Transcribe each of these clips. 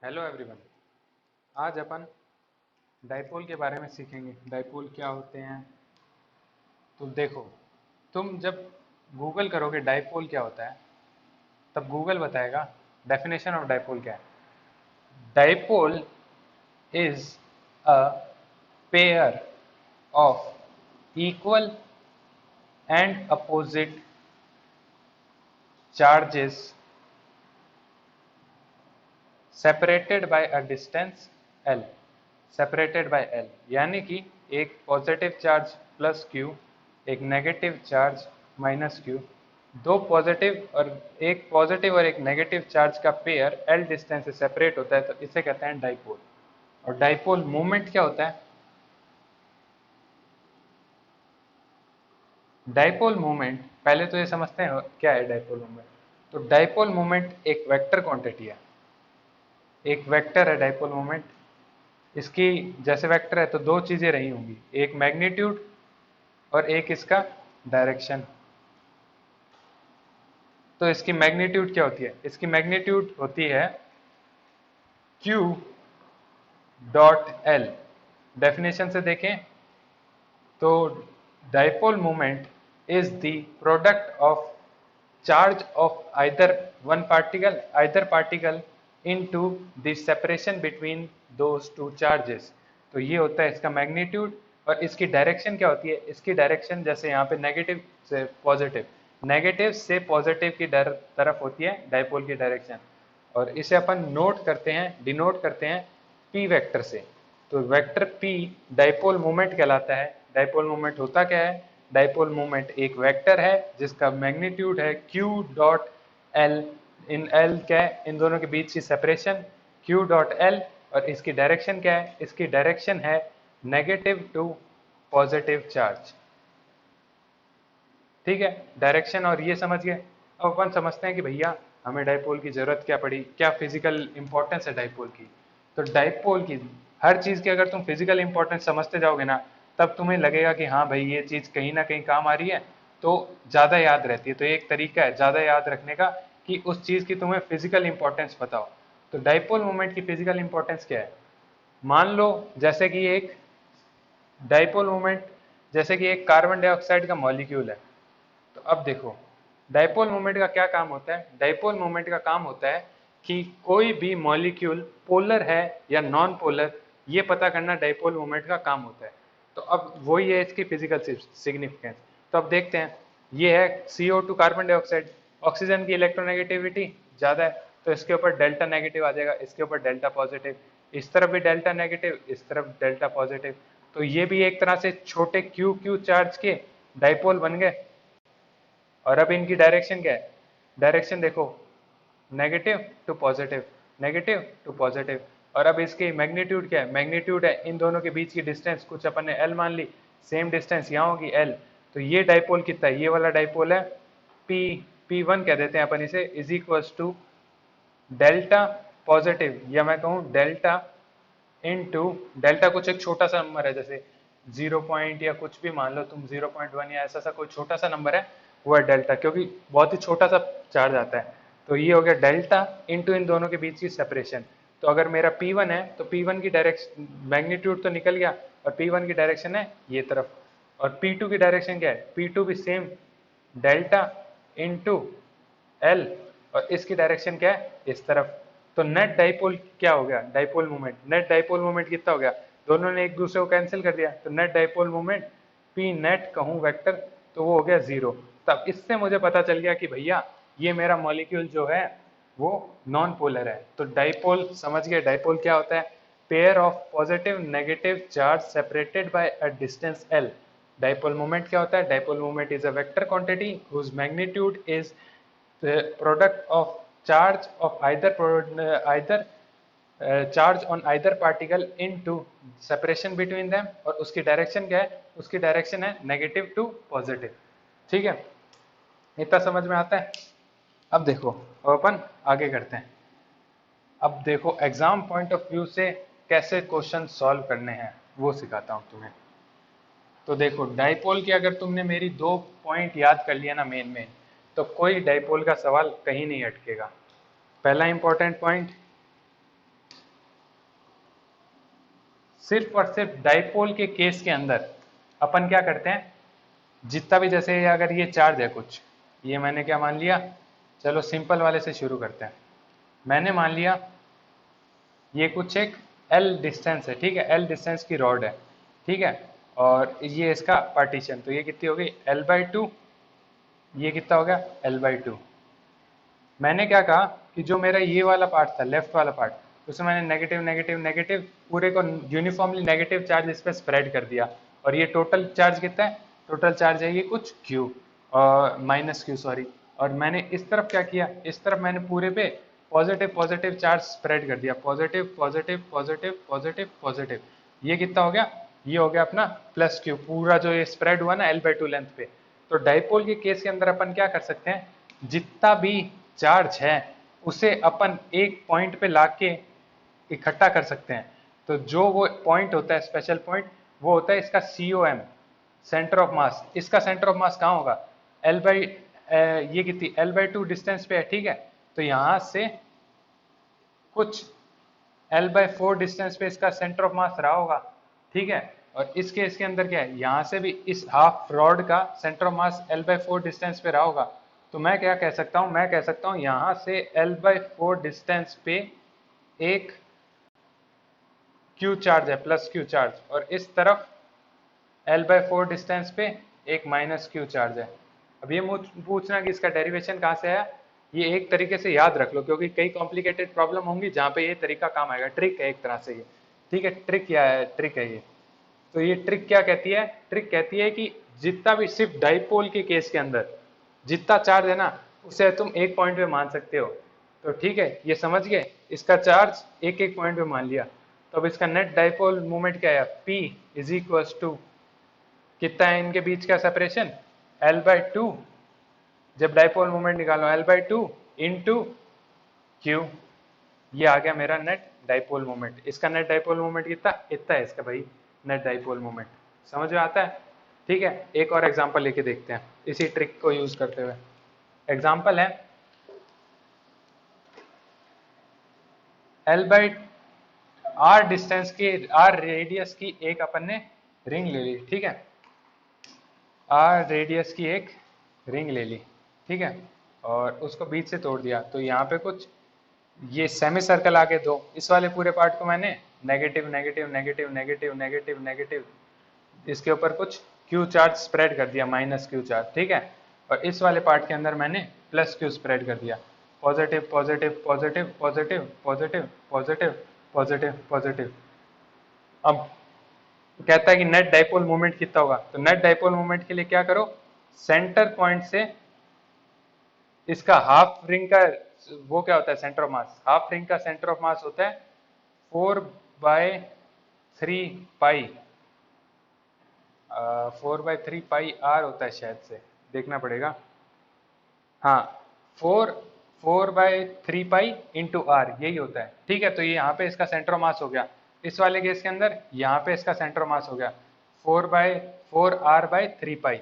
Hello everyone. आज अपन dipole के बारे में सीखेंगे। डाइपोल क्या होते हैं। तो देखो, तुम जब गूगल करोगे डाइपोल क्या होता है, तब गूगल बताएगा डेफिनेशन ऑफ डाइपोल क्या है। Dipole is a pair of equal and opposite charges separated by a distance L. Separated by L यानी कि एक पॉजिटिव चार्ज प्लस क्यू, एक नेगेटिव चार्ज माइनस क्यू, दो पॉजिटिव और एक नेगेटिव चार्ज का पेयर एल डिस्टेंस से separate होता है, तो इसे कहते हैं डाइपोल। और डाइपोल मोमेंट क्या होता है? डाइपोल मोमेंट, पहले तो ये समझते हैं क्या है डाइपोल मोमेंट। तो डाइपोल मोमेंट एक वेक्टर क्वांटिटी है। एक वेक्टर है डाइपोल मोमेंट। इसकी जैसे वेक्टर है तो दो चीजें रही होंगी, एक मैग्नीट्यूड और एक इसका डायरेक्शन। तो इसकी मैग्नीट्यूड क्या होती है? इसकी मैग्नीट्यूड होती है Q डॉट L। डेफिनेशन से देखें तो dipole moment is the product of charge of either particle into the separation between those two charges। तो ये होता है इसका मैग्नीट्यूड। और इसकी डायरेक्शन क्या होती है? इसकी डायरेक्शन जैसे यहाँ पे नेगेटिव से पॉजिटिव की तरफ होती है डाइपोल की डायरेक्शन। और इसे अपन नोट करते हैं, डिनोट करते हैं पी वेक्टर से। तो वेक्टर पी डाइपोल मोमेंट कहलाता है। डाइपोल मोमेंट होता क्या है? डाइपोल मोमेंट एक वेक्टर है जिसका मैग्नीट्यूड है Q dot L. In L क्या है? इन दोनों के बीच की सेपरेशन Q डॉट एल। और इसकी डायरेक्शन क्या है? इसकी डायरेक्शन है नेगेटिव टू पॉजिटिव चार्ज। ठीक है, डायरेक्शन और ये समझ गए। अब अपन समझते हैं कि भैया हमें डाइपोल की जरूरत क्या पड़ी, क्या फिजिकल इंपॉर्टेंस है डाइपोल की। तो डाइपोल की हर चीज की अगर तुम फिजिकल इंपॉर्टेंस समझते जाओगे ना, तब तुम्हें लगेगा कि हाँ भाई ये चीज कहीं ना कहीं काम आ रही है, तो ज्यादा याद रहती है। तो एक तरीका है ज्यादा याद रखने का कि उस चीज की तुम्हें फिजिकल इंपॉर्टेंस बताओ। तो डाइपोल मोमेंट की फिजिकल इंपॉर्टेंस क्या है? मान लो जैसे कि एक डाइपोल मोमेंट, जैसे कि एक कार्बन डाइऑक्साइड का मॉलिक्यूल है। तो अब देखो, डाइपोल मोमेंट का क्या काम होता है? डाइपोल मोमेंट का काम होता है कि कोई भी मॉलिक्यूल पोलर है या नॉन पोलर, ये पता करना डाइपोल मोमेंट का काम होता है। तो अब वही है इसकी फिजिकल सिग्निफिकेंस। तो अब देखते हैं, ये है CO2 कार्बन डाइऑक्साइड। ऑक्सीजन की इलेक्ट्रोनेगेटिविटी ज़्यादा है, तो इसके ऊपर डेल्टा नेगेटिव आ जाएगा, इसके ऊपर डेल्टा पॉजिटिव। इस तरफ भी डेल्टा नेगेटिव, इस तरफ डेल्टा पॉजिटिव। तो ये भी एक तरह से छोटे क्यू क्यू चार्ज के डाइपोल बन गए। और अब इनकी डायरेक्शन क्या है? डायरेक्शन देखो, negative to positive, negative to positive. और अब इसकी मैग्नीट्यूड क्या है? मैग्नीट्यूड है इन दोनों के बीच की डिस्टेंस, कुछ अपन ने एल मान ली, सेम डिस्टेंस यहाँ होगी एल। तो ये डाइपोल कितना है? ये वाला डाइपोल है P1 कह देते हैं अपन इसे, is equals to delta positive, या मैं कहूँ डेल्टा इनटू डेल्टा कुछ एक छोटा सा नंबर है, जैसे 0 पॉइंट या कुछ भी मान लो तुम, 0.1 या ऐसा सा कोई छोटा सा नंबर है, वो है डेल्टा, क्योंकि बहुत ही छोटा सा चार्ज आता है। तो ये हो गया डेल्टा इनटू इन दोनों के बीच की सेपरेशन। तो अगर मेरा P1 है तो P1 की डायरेक्शन मैग्नीट्यूड तो निकल गया, और P1 की डायरेक्शन है ये तरफ। और P2 की डायरेक्शन क्या है? P2 भी सेम डेल्टा इनटू एल। और इसकी डायरेक्शन क्या है? इस तरफ। तो नेट डाइपोल क्या हो गया? Dipole moment, net dipole moment कितना हो गया? दोनों ने एक दूसरे को कैंसिल कर दिया, तो net dipole moment P net कहूँ वेक्टर, तो वो हो गया 0। तब इससे मुझे पता चल गया कि भैया ये मेरा मॉलिक्यूल जो है वो नॉन पोलर है। तो डाइपोल समझ गए, डाइपोल क्या होता है? Pair of positive negative charge separated by a distance L. Dipole moment क्या होता है? Dipole moment is a vector quantity whose magnitude is the product of charge of either charge on either particle into separation between them। और उसकी direction क्या है? उसकी direction है negative to positive. ठीक है, इतना समझ में आता है। अब देखो, अब अपन आगे करते हैं। अब देखो एग्जाम पॉइंट ऑफ व्यू से कैसे क्वेश्चन सॉल्व करने हैं वो सिखाता हूँ तुम्हें। तो देखो, डाइपोल की अगर तुमने मेरी दो पॉइंट याद कर लिया ना मेन मेन, तो कोई डाइपोल का सवाल कहीं नहीं अटकेगा। पहला इंपॉर्टेंट पॉइंट, सिर्फ और सिर्फ डाइपोल के केस के अंदर अपन क्या करते हैं, जितना भी, जैसे अगर ये चार्ज है कुछ, ये मैंने क्या मान लिया, चलो सिंपल वाले से शुरू करते हैं। मैंने मान लिया ये कुछ एक L डिस्टेंस है, ठीक है, L डिस्टेंस की रॉड है, ठीक है, और ये इसका पार्टीशन, तो ये कितनी हो गई L/2, ये कितना हो गया L/2। मैंने क्या कहा कि जो मेरा ये वाला पार्ट था, लेफ्ट वाला पार्ट, उसे मैंने नेगेटिव नेगेटिव नेगेटिव पूरे को यूनिफॉर्मली नेगेटिव चार्ज इस पर स्प्रेड कर दिया, और ये टोटल चार्ज कितना है, टोटल चार्ज है ये कुछ Q, और माइनस Q सॉरी, और मैंने इस तरफ क्या किया, इस तरफ मैंने पूरे पे पॉजिटिव पॉजिटिव चार्ज स्प्रेड कर दिया, positive positive positive positive positive, ये कितना हो गया, ये हो गया अपना +Q, पूरा जो ये स्प्रेड हुआ ना L/2 लेंथ पे। तो डाइपोल के केस के अंदर अपन क्या कर सकते हैं, जितना भी चार्ज है उसे अपन एक पॉइंट पे लाके इकट्ठा कर सकते हैं। तो जो वो पॉइंट होता है, स्पेशल पॉइंट, वो होता है इसका COM, सेंटर ऑफ मास। इसका सेंटर ऑफ मास कहाँ होगा, ये कितनी L/2 डिस्टेंस पे है, ठीक है, तो यहाँ से कुछ L/4 डिस्टेंस पे इसका सेंटर ऑफ मास रहा होगा, ठीक है, और इस केस के अंदर क्या है, यहाँ से भी इस हाफ रॉड का centre of mass L/4 distance पे रहा होगा। तो मैं क्या कह सकता हूँ, मैं कह सकता हूँ यहाँ से L/4 डिस्टेंस पे एक Q चार्ज है, +Q चार्ज, और इस तरफ L/4 डिस्टेंस पे एक -Q चार्ज है। अब ये पूछना कि इसका डेरिवेशन कहाँ से आया, ये एक तरीके से याद रख लो, क्योंकि कई कॉम्प्लिकेटेड प्रॉब्लम होंगी जहाँ पे ये तरीका काम आएगा, ट्रिक है एक तरह से ये, ठीक है, ट्रिक क्या है, ट्रिक है ये। तो ये ट्रिक क्या कहती है, ट्रिक कहती है कि जितना भी सिर्फ डाइपोल के केस के अंदर जितना चार्ज है ना, उसे तुम एक पॉइंट पे मान सकते हो। तो ठीक है, ये समझ गए, इसका चार्ज एक एक पॉइंट पे मान लिया। तो अब इसका नेट डाइपोल मोमेंट क्या है, P इज इक्वल्स टू, कितना है इनके बीच का सेपरेशन, L/2, जब डाइपोल मोमेंट निकालो L/2 इंटू Q, ये आ गया मेरा नेट डाइपोल मोमेंट। इसका नेट डाइपोल मोमेंट कितना, इतना है इसका भाई नेट डाइपोल मोमेंट। समझ में आता है, ठीक है। एक और एग्जांपल लेके देखते हैं इसी ट्रिक को यूज करते हुए। एग्जांपल है R डिस्टेंस की, R रेडियस की एक अपन ने रिंग ले ली, ठीक है, R रेडियस की एक रिंग ले ली, ठीक है, और उसको बीच से तोड़ दिया। तो यहाँ पे कुछ ये सेमी सर्कल आगे दो, इस वाले पूरे पार्ट को मैंने negative negative negative negative negative negative, इसके ऊपर कुछ Q चार्ज स्प्रेड कर दिया, -Q चार्ज, ठीक है, और इस वाले पार्ट के अंदर मैंने +Q स्प्रेड कर दिया, positive positive positive positive positive positive positive positive. अब कहता है कि नेट डाइपोल मोमेंट कितना होगा, तो नेट डाइपोल मोमेंट के लिए क्या करो, सेंटर पॉइंट से इसका हाफ रिंग का वो क्या होता है, centre of mass, half ring का सेंटर ऑफ मास होता है 4/3 पाई, 4/3 पाई R होता है शायद से, देखना पड़ेगा, हाँ, 4/3 पाई इंटू R यही होता है, ठीक है। तो ये यहाँ पे इसका सेंटर ऑफ मास हो गया, इस वाले केस के अंदर यहाँ पे इसका सेंटर ऑफ मास हो गया 4/4R/3 पाई,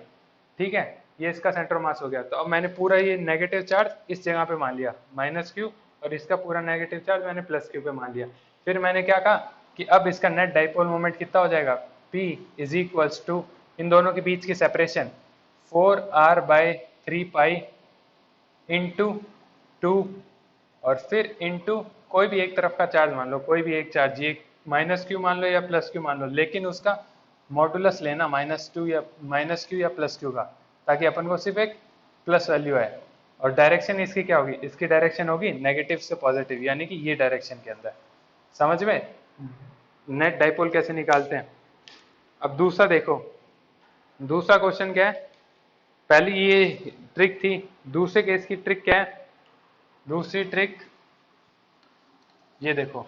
ठीक है, ये इसका सेंटर ऑफ मास हो गया। तो अब मैंने पूरा ये नेगेटिव चार्ज इस जगह पे मान लिया -Q, और इसका पूरा नेगेटिव चार्ज मैंने +Q पे मान लिया। फिर मैंने क्या कहा कि अब इसका नेट डाइपोल मोमेंट कितना हो जाएगा, P इज इक्वल्स टू इन दोनों के बीच की सेपरेशन 4R/3 पाई इंटू 2, और फिर इंटू कोई भी एक तरफ का चार्ज मान लो, कोई भी एक चार्ज, ये -Q मान लो या +Q मान लो, लेकिन उसका मॉडुलस लेना -Q या +Q का, ताकि अपन को सिर्फ एक प्लस वैल्यू आए। और डायरेक्शन इसकी क्या होगी, इसकी डायरेक्शन होगी नेगेटिव से पॉजिटिव, यानी कि ये डायरेक्शन के अंदर। समझ में, नेट डाइपोल कैसे निकालते हैं। अब दूसरा देखो, दूसरा क्वेश्चन क्या है, पहली ये ट्रिक थी, दूसरे केस की ट्रिक क्या है, दूसरी ट्रिक ये देखो।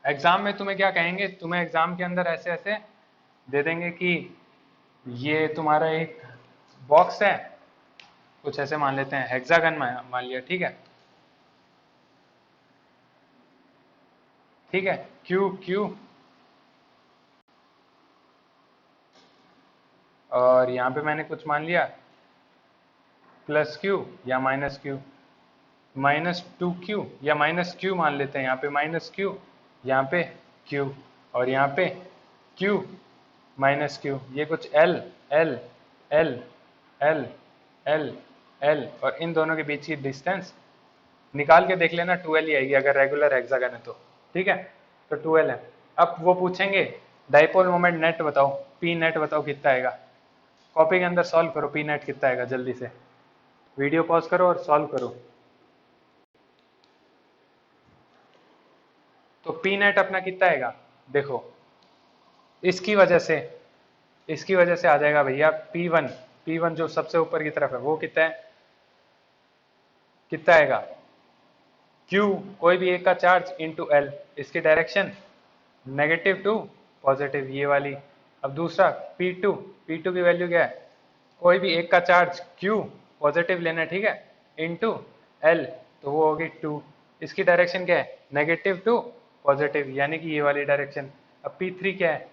एग्जाम में तुम्हें क्या कहेंगे, तुम्हें एग्जाम के अंदर ऐसे ऐसे दे देंगे कि ये तुम्हारा एक बॉक्स है, कुछ ऐसे मान लेते हैं, हेक्सागन मान लिया, ठीक है, ठीक है, क्यू क्यू, और यहाँ पे मैंने कुछ मान लिया +Q या -Q, -2Q या -Q मान लेते हैं, यहाँ पे -Q, यहाँ पे Q, और यहाँ पे Q माइनस Q, ये कुछ L L L L L L, और इन दोनों के बीच की डिस्टेंस निकाल के देख लेना, 2L ही आएगी अगर रेगुलर हेक्सागन है तो। ठीक है, तो 2L है। अब वो पूछेंगे डाइपोल मोमेंट नेट बताओ, पी नेट बताओ कितना आएगा। कॉपी के अंदर सॉल्व करो, पी नेट कितना आएगा, जल्दी से वीडियो पॉज करो और सॉल्व करो। तो पी नेट अपना कितना आएगा, देखो इसकी वजह से, इसकी वजह से आ जाएगा भैया P1, P1 जो सबसे ऊपर की तरफ है वो कितना है, कितना आएगा Q, कोई भी एक का चार्ज इंटू L, इसकी डायरेक्शन नेगेटिव टू पॉजिटिव, ये वाली। अब दूसरा P2, P2 की वैल्यू क्या है, कोई भी एक का चार्ज Q पॉजिटिव लेना है, ठीक है, इंटू L, तो वो होगी 2, इसकी डायरेक्शन क्या है, नेगेटिव टू पॉजिटिव, यानी कि ये वाली डायरेक्शन। अब P3 क्या है,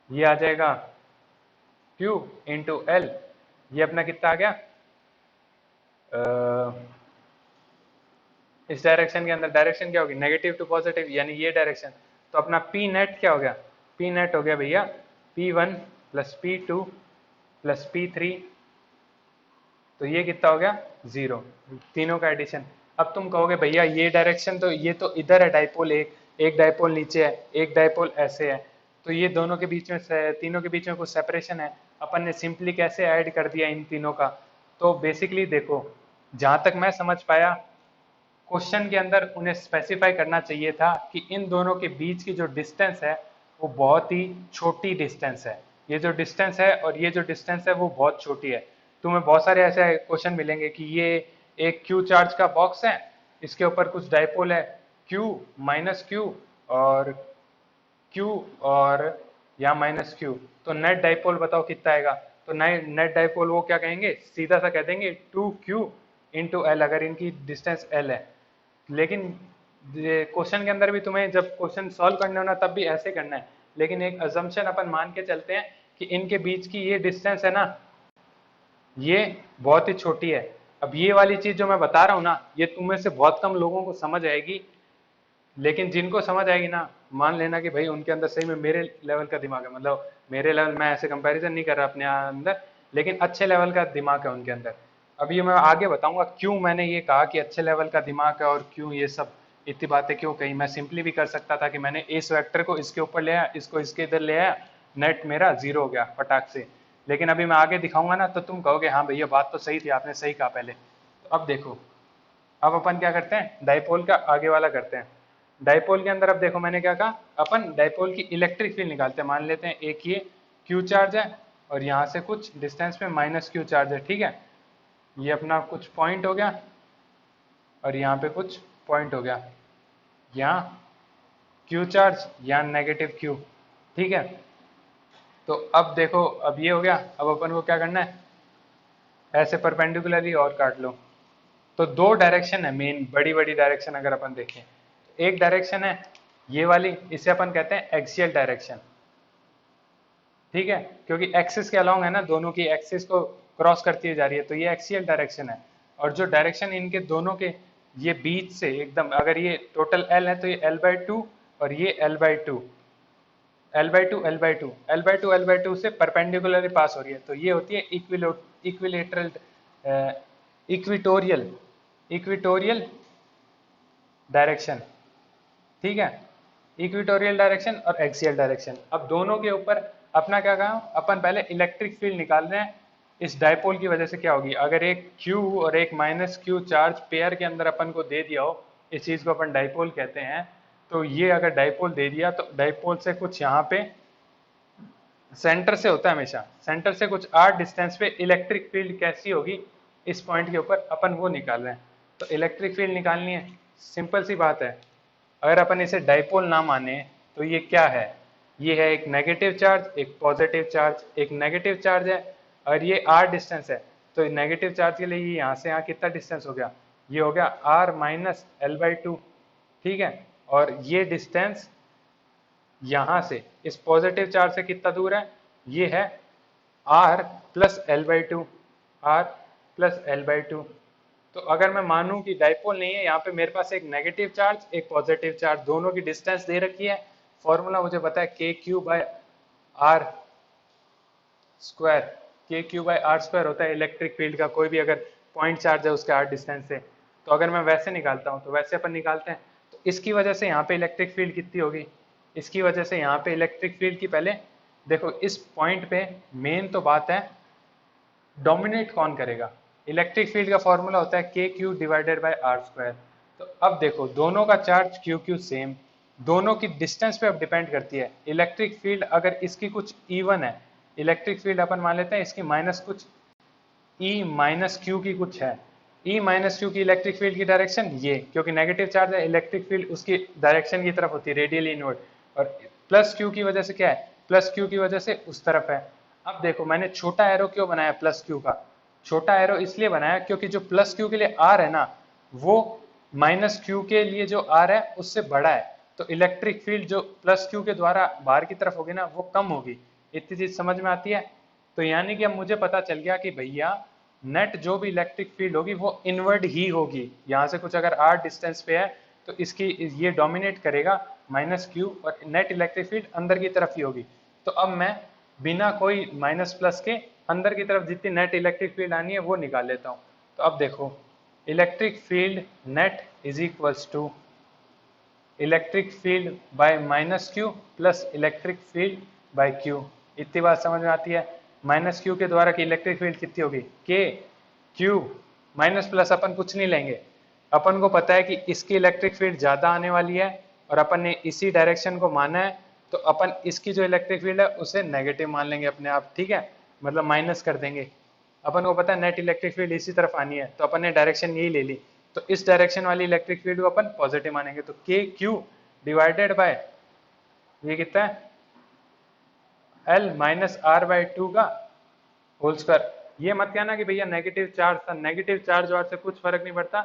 ये आ जाएगा Q इंटू L, ये अपना कितना आ गया, इस डायरेक्शन के अंदर डायरेक्शन क्या होगी, नेगेटिव टू पॉजिटिव, यानी ये डायरेक्शन। तो अपना पी नेट क्या हो गया, पी नेट हो गया भैया P1 plus P2 plus P3, तो ये कितना हो गया 0, तीनों का एडिशन। अब तुम कहोगे भैया ये डायरेक्शन तो, ये तो इधर है डाइपोल, एक डाइपोल नीचे है, एक डाइपोल ऐसे है, तो ये दोनों के बीच में तीनों के बीच में कुछ सेपरेशन है, अपन ने सिंपली कैसे ऐड कर दिया इन तीनों का। तो बेसिकली देखो, जहां तक मैं समझ पाया, क्वेश्चन के अंदर उन्हें स्पेसिफाई करना चाहिए था कि इन दोनों के बीच की जो डिस्टेंस है वो बहुत ही छोटी डिस्टेंस है, ये जो डिस्टेंस है और ये जो डिस्टेंस है वो बहुत छोटी है। तुम्हें बहुत सारे ऐसे क्वेश्चन मिलेंगे कि ये एक क्यू चार्ज का बॉक्स है, इसके ऊपर कुछ डाइपोल है Q माइनस Q और Q और या माइनस Q, तो नेट डाइपोल बताओ कितना आएगा। तो नेट डाइपोल वो क्या कहेंगे, सीधा सा कह देंगे 2Q इंटू L, अगर इनकी डिस्टेंस L है। लेकिन क्वेश्चन के अंदर भी तुम्हें जब क्वेश्चन सॉल्व करने हो ना तब भी ऐसे करना है, लेकिन एक अजम्पशन अपन मान के चलते हैं कि इनके बीच की ये डिस्टेंस है ना, ये बहुत ही छोटी है। अब ये वाली चीज जो मैं बता रहा हूँ ना, ये तुम में से बहुत कम लोगों को समझ आएगी, लेकिन जिनको समझ आएगी ना, मान लेना कि भाई उनके अंदर सही में मेरे लेवल का दिमाग है, मतलब मेरे लेवल, मैं ऐसे कंपैरिजन नहीं कर रहा अपने अंदर, लेकिन अच्छे लेवल का दिमाग है उनके अंदर। अब ये मैं आगे बताऊंगा क्यों मैंने ये कहा कि अच्छे लेवल का दिमाग है और क्यों ये सब इतनी बातें क्यों कही। मैं सिंपली भी कर सकता था कि मैंने इस वेक्टर को इसके ऊपर ले आया, इसको इसके इधर ले आया, नेट मेरा 0 हो गया फटाक से। लेकिन अभी मैं आगे दिखाऊंगा ना तो तुम कहोगे हाँ भैया बात तो सही थी, आपने सही कहा पहले। तो अब देखो, अब अपन क्या करते हैं, डाइपोल का आगे वाला करते हैं। डाइपोल के अंदर अब देखो मैंने क्या कहा, अपन डाइपोल की इलेक्ट्रिक फील्ड निकालते हैं। मान लेते हैं एक ये क्यू चार्ज है और यहाँ से कुछ डिस्टेंस पे माइनस क्यू चार्ज है, ठीक है, ये अपना कुछ पॉइंट हो गया और यहाँ पे कुछ पॉइंट हो गया, यहाँ क्यू चार्ज, यहाँ नेगेटिव क्यू, ठीक है। तो अब देखो, अब ये हो गया, अब अपन को क्या करना है, ऐसे परपेंडिकुलरली और काट लो। तो दो डायरेक्शन है मेन, बड़ी बड़ी डायरेक्शन अगर अपन देखें, एक डायरेक्शन है ये वाली, इसे अपन कहते हैं एक्सियल डायरेक्शन, ठीक है, क्योंकि एक्सिस के अलोंग है ना, दोनों की एक्सिस को क्रॉस करती जा रही है, तो ये एक्सियल डायरेक्शन है। और जो डायरेक्शन इनके दोनों के ये बीच से एकदम, अगर ये टोटल L है तो ये L/2 और ये L/2, L/2 L/2 L/2 L/2 से परपेंडिकुलरली पास हो रही है, तो ये होती है इक्विलेटरल इक्विटोरियल इक्विटोरियल डायरेक्शन, ठीक है, इक्विटोरियल डायरेक्शन और एक्सियल डायरेक्शन। अब दोनों के ऊपर अपना क्या कहा, अपन पहले इलेक्ट्रिक फील्ड निकाल रहे हैं। इस डाइपोल की वजह से क्या होगी, अगर एक Q और एक माइनस Q चार्ज पेयर के अंदर अपन को दे दिया हो, इस चीज को अपन डाइपोल कहते हैं। तो ये अगर डाइपोल दे दिया तो डाइपोल से कुछ यहाँ पे सेंटर से होता है हमेशा, सेंटर से कुछ r डिस्टेंस पे इलेक्ट्रिक फील्ड कैसी होगी इस पॉइंट के ऊपर, अपन वो निकाल रहे हैं। तो इलेक्ट्रिक फील्ड निकालनी है, सिंपल सी बात है। अगर अपन इसे डाइपोल ना माने तो ये क्या है, ये है एक नेगेटिव चार्ज, एक पॉजिटिव चार्ज। एक नेगेटिव चार्ज है और ये r डिस्टेंस है, तो नेगेटिव चार्ज के लिए ये यहाँ से यहाँ कितना डिस्टेंस हो गया, ये हो गया r माइनस L/2, ठीक है। और ये डिस्टेंस यहां से इस पॉजिटिव चार्ज से कितना दूर है, ये है r plus L/2, r plus L/2। तो अगर मैं मानूं कि डाइपोल नहीं है, यहाँ पे मेरे पास एक नेगेटिव चार्ज एक पॉजिटिव चार्ज, दोनों की डिस्टेंस दे रखी है, फॉर्मूला मुझे पता है K Q by are square. के क्यू बाय आर स्क्वायर होता है इलेक्ट्रिक फील्ड का, कोई भी अगर पॉइंट चार्ज है उसके आर डिस्टेंस से। तो अगर मैं वैसे निकालता हूँ तो वैसे अपन निकालते हैं, तो इसकी वजह से यहाँ पे इलेक्ट्रिक फील्ड कितनी होगी, इसकी वजह से यहाँ पे इलेक्ट्रिक फील्ड की, पहले देखो इस पॉइंट पे मेन तो बात है डोमिनेट कौन करेगा। इलेक्ट्रिक फील्ड का फॉर्मूला होता है K Q divided by are square. तो अब देखो दोनों का चार्ज क्यू क्यू सेम, दोनों की डिस्टेंस पे अब डिपेंड करती है। इलेक्ट्रिक फील्ड अगर इसकी कुछ इवन है, इलेक्ट्रिक फील्ड अपन मान लेते हैं इसकी माइनस कुछ ई माइनस क्यू की कुछ है, ई माइनस क्यू की इलेक्ट्रिक फील्ड की डायरेक्शन ये, क्योंकि नेगेटिव चार्ज है इलेक्ट्रिक फील्ड उसकी डायरेक्शन की तरफ होती है रेडियली इनवर्ड, और प्लस क्यू की वजह से क्या है, प्लस क्यू की वजह से उस तरफ है। अब देखो मैंने छोटा एरो क्यों बनाया प्लस क्यू का, छोटा एरो इसलिए बनाया क्योंकि जो प्लस क्यू के लिए आर है ना, वो माइनस क्यू के लिए जो आर है उससे बड़ा है, तो इलेक्ट्रिक फील्ड जो प्लस क्यू के द्वारा बाहर की तरफ होगी ना वो कम होगी। इतनी चीज समझ में आती है। तो यानी कि अब मुझे पता चल गया कि भैया नेट जो भी इलेक्ट्रिक फील्ड होगी वो इनवर्ड ही होगी, यहाँ से कुछ अगर आर डिस्टेंस पे है तो इसकी ये डोमिनेट करेगा माइनस क्यू, और नेट इलेक्ट्रिक फील्ड अंदर की तरफ ही होगी। तो अब मैं बिना कोई माइनस प्लस के अंदर की तरफ जितनी नेट इलेक्ट्रिक फील्ड आनी है वो निकाल लेता हूँ। तो अब देखो electric field net is equals to electric field by minus Q plus electric field by Q. इतनी बात समझ में आती है। माइनस क्यू के द्वारा की इलेक्ट्रिक फील्ड कितनी होगी, के क्यू माइनस प्लस अपन कुछ नहीं लेंगे, अपन को पता है कि इसकी इलेक्ट्रिक फील्ड ज्यादा आने वाली है और अपन ने इसी डायरेक्शन को माना है, तो अपन इसकी जो इलेक्ट्रिक फील्ड है उसे नेगेटिव मान लेंगे अपने आप, ठीक है, मतलब माइनस कर देंगे। अपन को पता है नेट इलेक्ट्रिक फील्ड इसी तरफ आनी है तो अपन ने डायरेक्शन यही ले ली, तो इस डायरेक्शन वाली इलेक्ट्रिक फील्ड को अपन पॉजिटिव मानेंगे। तो के क्यू डिवाइडेड बाय ये कितना है L minus R by two का होल स्क्वायर। ये मत कहना कि भैया नेगेटिव चार्ज था, नेगेटिव चार्ज वार से कुछ फर्क नहीं पड़ता,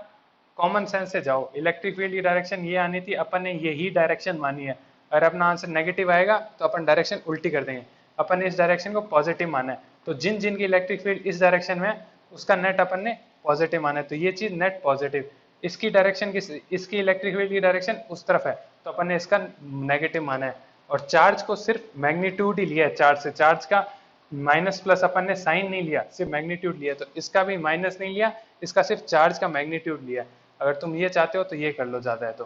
कॉमन सेंस से जाओ। इलेक्ट्रिक फील्ड की डायरेक्शन ये आनी थी, अपन ने यही डायरेक्शन मानी है, अगर अपना आंसर नेगेटिव आएगा तो अपन डायरेक्शन उल्टी कर देंगे, अपन ने इस डायरेक्शन को पॉजिटिव माना है, तो जिन जिन की इलेक्ट्रिक फील्ड इस डायरेक्शन में उसका नेट अपन ने पॉजिटिव माना है, तो ये चीज नेट पॉजिटिव। इसकी डायरेक्शन किस, इसकी इलेक्ट्रिक फील्ड की डायरेक्शन उस तरफ है तो अपन ने इसका नेगेटिव माना है, और चार्ज को सिर्फ मैग्नीट्यूड ही लिया है, चार्ज से, चार्ज का माइनस प्लस अपन ने साइन नहीं लिया, सिर्फ मैग्नीट्यूड लिया, तो इसका भी माइनस नहीं लिया, इसका सिर्फ चार्ज का मैग्नीट्यूड लिया। अगर तुम ये चाहते हो तो ये कर लो ज्यादा है तो,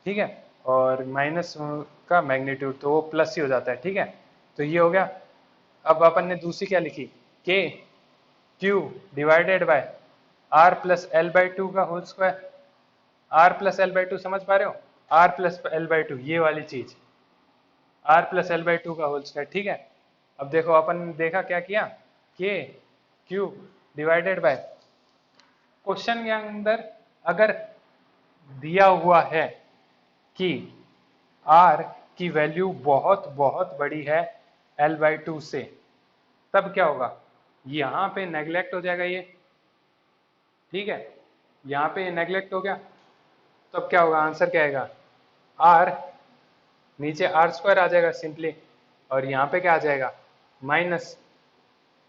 ठीक है, और माइनस का मैग्नीट्यूड तो वो प्लस ही हो जाता है, ठीक है। तो ये हो गया। अब अपन ने दूसरी क्या लिखी, k Q divided by r plus L by two का whole square. R plus L by two समझ पा रहे हो, r plus L by two ये वाली चीज, r plus L by two का होल स्क्वायर, ठीक है। अब देखो अपन ने देखा क्या किया, के क्यू डिवाइडेड बाय, क्वेश्चन के अंदर अगर दिया हुआ है कि आर की वैल्यू बहुत बहुत बड़ी है एल बाई टू से, तब क्या होगा, यहां पे नेग्लेक्ट हो जाएगा ये, ठीक है, यहां पे नेग्लेक्ट हो गया, तब क्या होगा, आंसर क्या आएगा, आर नीचे आर स्क्वायर आ जाएगा सिंपली, और यहाँ पे क्या आ जाएगा माइनस,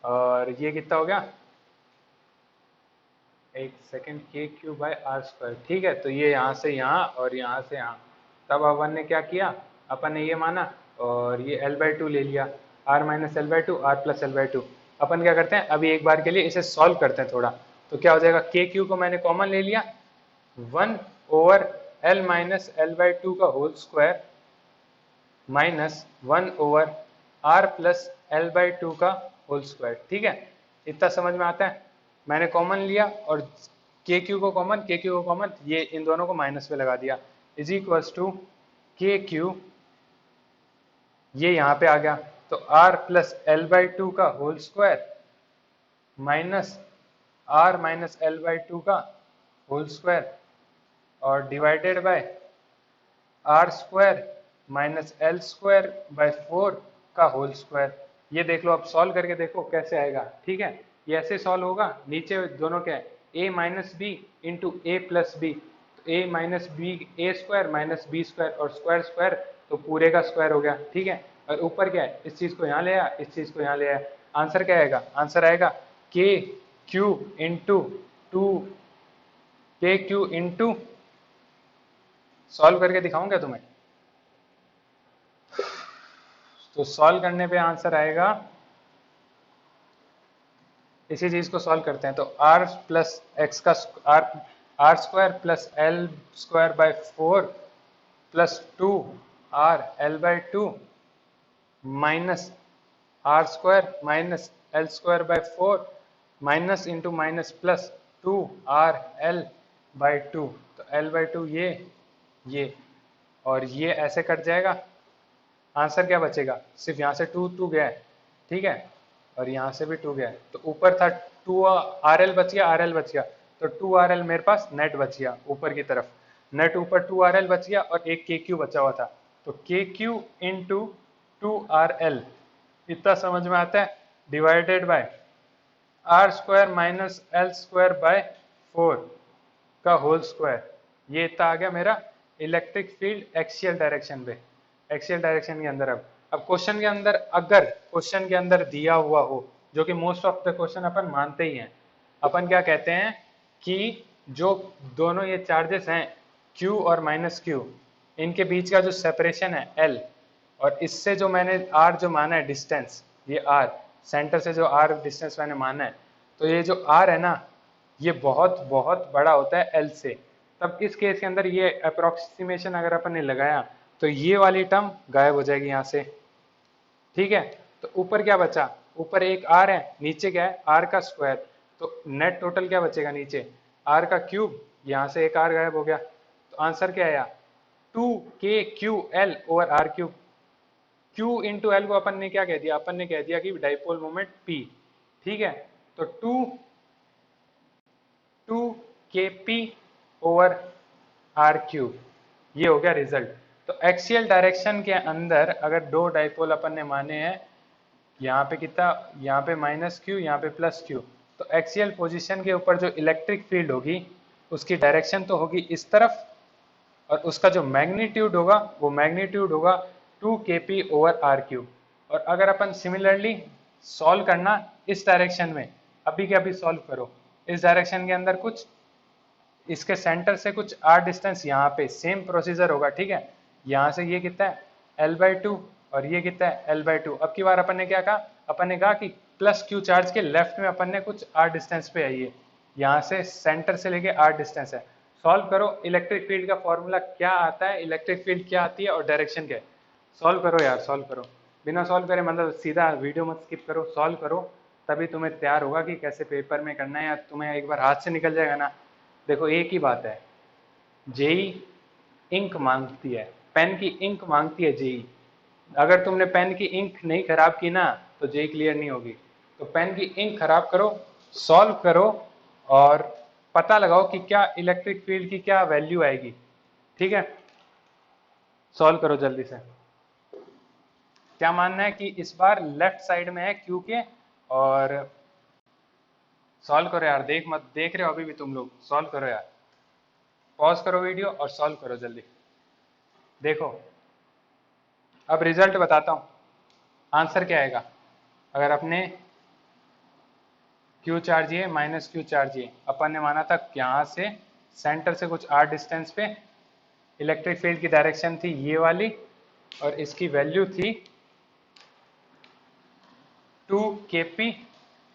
और ये कितना हो गया, एक सेकेंड, के क्यू बाय आर स्क्वायर, ठीक है। तो ये यहाँ से यहाँ और यहाँ से यहाँ, तब अपन ने क्या किया, अपन ने ये माना और ये एल बाई टू ले लिया, r minus L by two, are plus L by two. अपन क्या करते हैं अभी एक बार के लिए इसे सॉल्व करते हैं थोड़ा, तो क्या हो जाएगा, के क्यू को मैंने कॉमन ले लिया, 1 l minus L by two का whole square minus 1 r plus L by two का होल स्क्वायर, ठीक है। इतना समझ में आता है, मैंने कॉमन लिया और के क्यू को कॉमन, के क्यू को कॉमन, ये इन दोनों को माइनस पे लगा दिया, is equals to k q, ये यहाँ पे आ गया, तो are plus L by two का whole square minus r minus L by two का होल स्क्वायर, और divided by are square minus L square by 4 का होल स्क्वायर। ये देख लो, अब सॉल्व करके देखो कैसे आएगा, ठीक है। ये ऐसे सॉल्व होगा, नीचे दोनों क्या है, a minus B into A plus B, तो a minus B A square minus B square, और स्क्वायर स्क्वायर तो पूरे का स्क्वायर हो गया, ठीक है। और ऊपर क्या है, इस चीज को यहाँ ले आया, इस चीज को यहाँ ले आया, आंसर क्या आएगा, आंसर आएगा के q into two, k q into, solve करके दिखाऊं क्या तुम्हें, तो सॉल्व करने पे आंसर आएगा, इसी चीज को सॉल्व करते हैं, तो आर प्लस एक्स का R R square plus L square by 4 plus 2 R L by 2 minus R square minus L square by 4 minus into minus plus 2 R L by 2, तो एल बाय 2 ये और ये ऐसे cut जाएगा। Answer क्या बचेगा, सिर्फ यहाँ से 2 2 गया है, ठीक है, और यहाँ से भी 2 गया है, तो ऊपर था 2 आर एल बच गया, आर एल बच गया, तो 2 आर एल मेरे पास नेट बच गया ऊपर की तरफ, नेट ऊपर 2 आर एल बच गया और एक के क्यू बचा हुआ था, तो के क्यू इंटू 2 आर एल इतना समझ में आता है, divided by are square minus L square by 4 का होल स्क्वायर, ये इतना आ गया मेरा इलेक्ट्रिक फील्ड एक्सियल डायरेक्शन पे, एक्सियल डायरेक्शन के अंदर। अब क्वेश्चन के अंदर अगर क्वेश्चन के अंदर दिया हुआ हो, जो कि मोस्ट ऑफ द क्वेश्चन अपन मानते ही हैं, अपन क्या कहते हैं कि जो दोनों ये चार्जेस हैं Q और माइनस Q, इनके बीच का जो सेपरेशन है L, और इससे जो मैंने R जो माना है डिस्टेंस, ये R सेंटर से जो R डिस्टेंस मैंने माना है, तो ये जो R है ना, ये बहुत बहुत बड़ा होता है L से। तब इस केस के अंदर ये अप्रोक्सीमेशन अगर अपन ने लगाया तो ये वाली टर्म गायब हो जाएगी यहाँ से, ठीक है। तो ऊपर क्या बचा, ऊपर एक R है, नीचे क्या है R का स्क्वायर, तो नेट टोटल क्या बचेगा नीचे, R का क्यूब, यहाँ से एक R गायब हो गया, तो आंसर क्या आया 2KQL over R cube. Q into L को अपन ने क्या कह दिया, अपन ने कह दिया कि डाइपोल मोमेंट P, ठीक है, तो 2KP ओवर R क्यूब, ये हो गया रिजल्ट। तो एक्सियल डायरेक्शन के अंदर अगर दो डाइपोल अपन ने माने हैं, यहाँ पे कितना, यहाँ पे माइनस क्यू, यहाँ पे प्लस क्यू, तो एक्सियल पोजीशन के ऊपर जो इलेक्ट्रिक फील्ड होगी उसकी डायरेक्शन तो होगी इस तरफ, और उसका जो मैग्नीट्यूड होगा वो मैग्नीट्यूड होगा 2kp ओवर आर क्यूब। और अगर अपन सिमिलरली सॉल्व करना इस डायरेक्शन में, अभी के अभी सॉल्व करो इस डायरेक्शन के अंदर, कुछ इसके सेंटर से कुछ आर डिस्टेंस यहाँ पे सेम प्रोसीजर होगा, ठीक है, यहाँ से ये कितना है L/2 और ये कितना है L/2। अब की बार अपन ने क्या कहा, अपन ने कहा कि प्लस क्यू चार्ज के लेफ्ट में अपन ने कुछ आर डिस्टेंस पे है, ये यहाँ से सेंटर से लेके आर डिस्टेंस है। सॉल्व करो, इलेक्ट्रिक फील्ड का फॉर्मूला क्या आता है, इलेक्ट्रिक फील्ड क्या आती है और डायरेक्शन क्या है, सॉल्व करो यार, सॉल्व करो, बिना सॉल्व करे मतलब सीधा वीडियो मत स्किप करो, सॉल्व करो, तभी तुम्हें तैयार होगा कि कैसे पेपर में करना है, या तुम्हें एक बार हाथ से निकल जाएगा ना। देखो एक ही बात है, जेई इंक मांगती है, पेन की इंक मांगती है जेई, अगर तुमने पेन की इंक नहीं खराब की ना तो जेई क्लियर नहीं होगी। तो पेन की इंक खराब करो, सॉल्व करो और पता लगाओ कि क्या इलेक्ट्रिक फील्ड की क्या वैल्यू आएगी, ठीक है, सॉल्व करो जल्दी से। क्या मानना है कि इस बार लेफ्ट साइड में है क्यू के, और सॉल्व करो यार, देख रहे हो अभी भी तुम लोग, सॉल्व करो यार, पॉज करो वीडियो और सॉल्व करो जल्दी। देखो अब रिजल्ट बताता हूँ, आंसर क्या आएगा अगर अपने क्यू चार्ज ये माइनस क्यू चार्ज ये, अपन ने माना था यहाँ से सेंटर से कुछ आर डिस्टेंस पे इलेक्ट्रिक फील्ड की डायरेक्शन थी ये वाली, और इसकी वैल्यू थी 2kp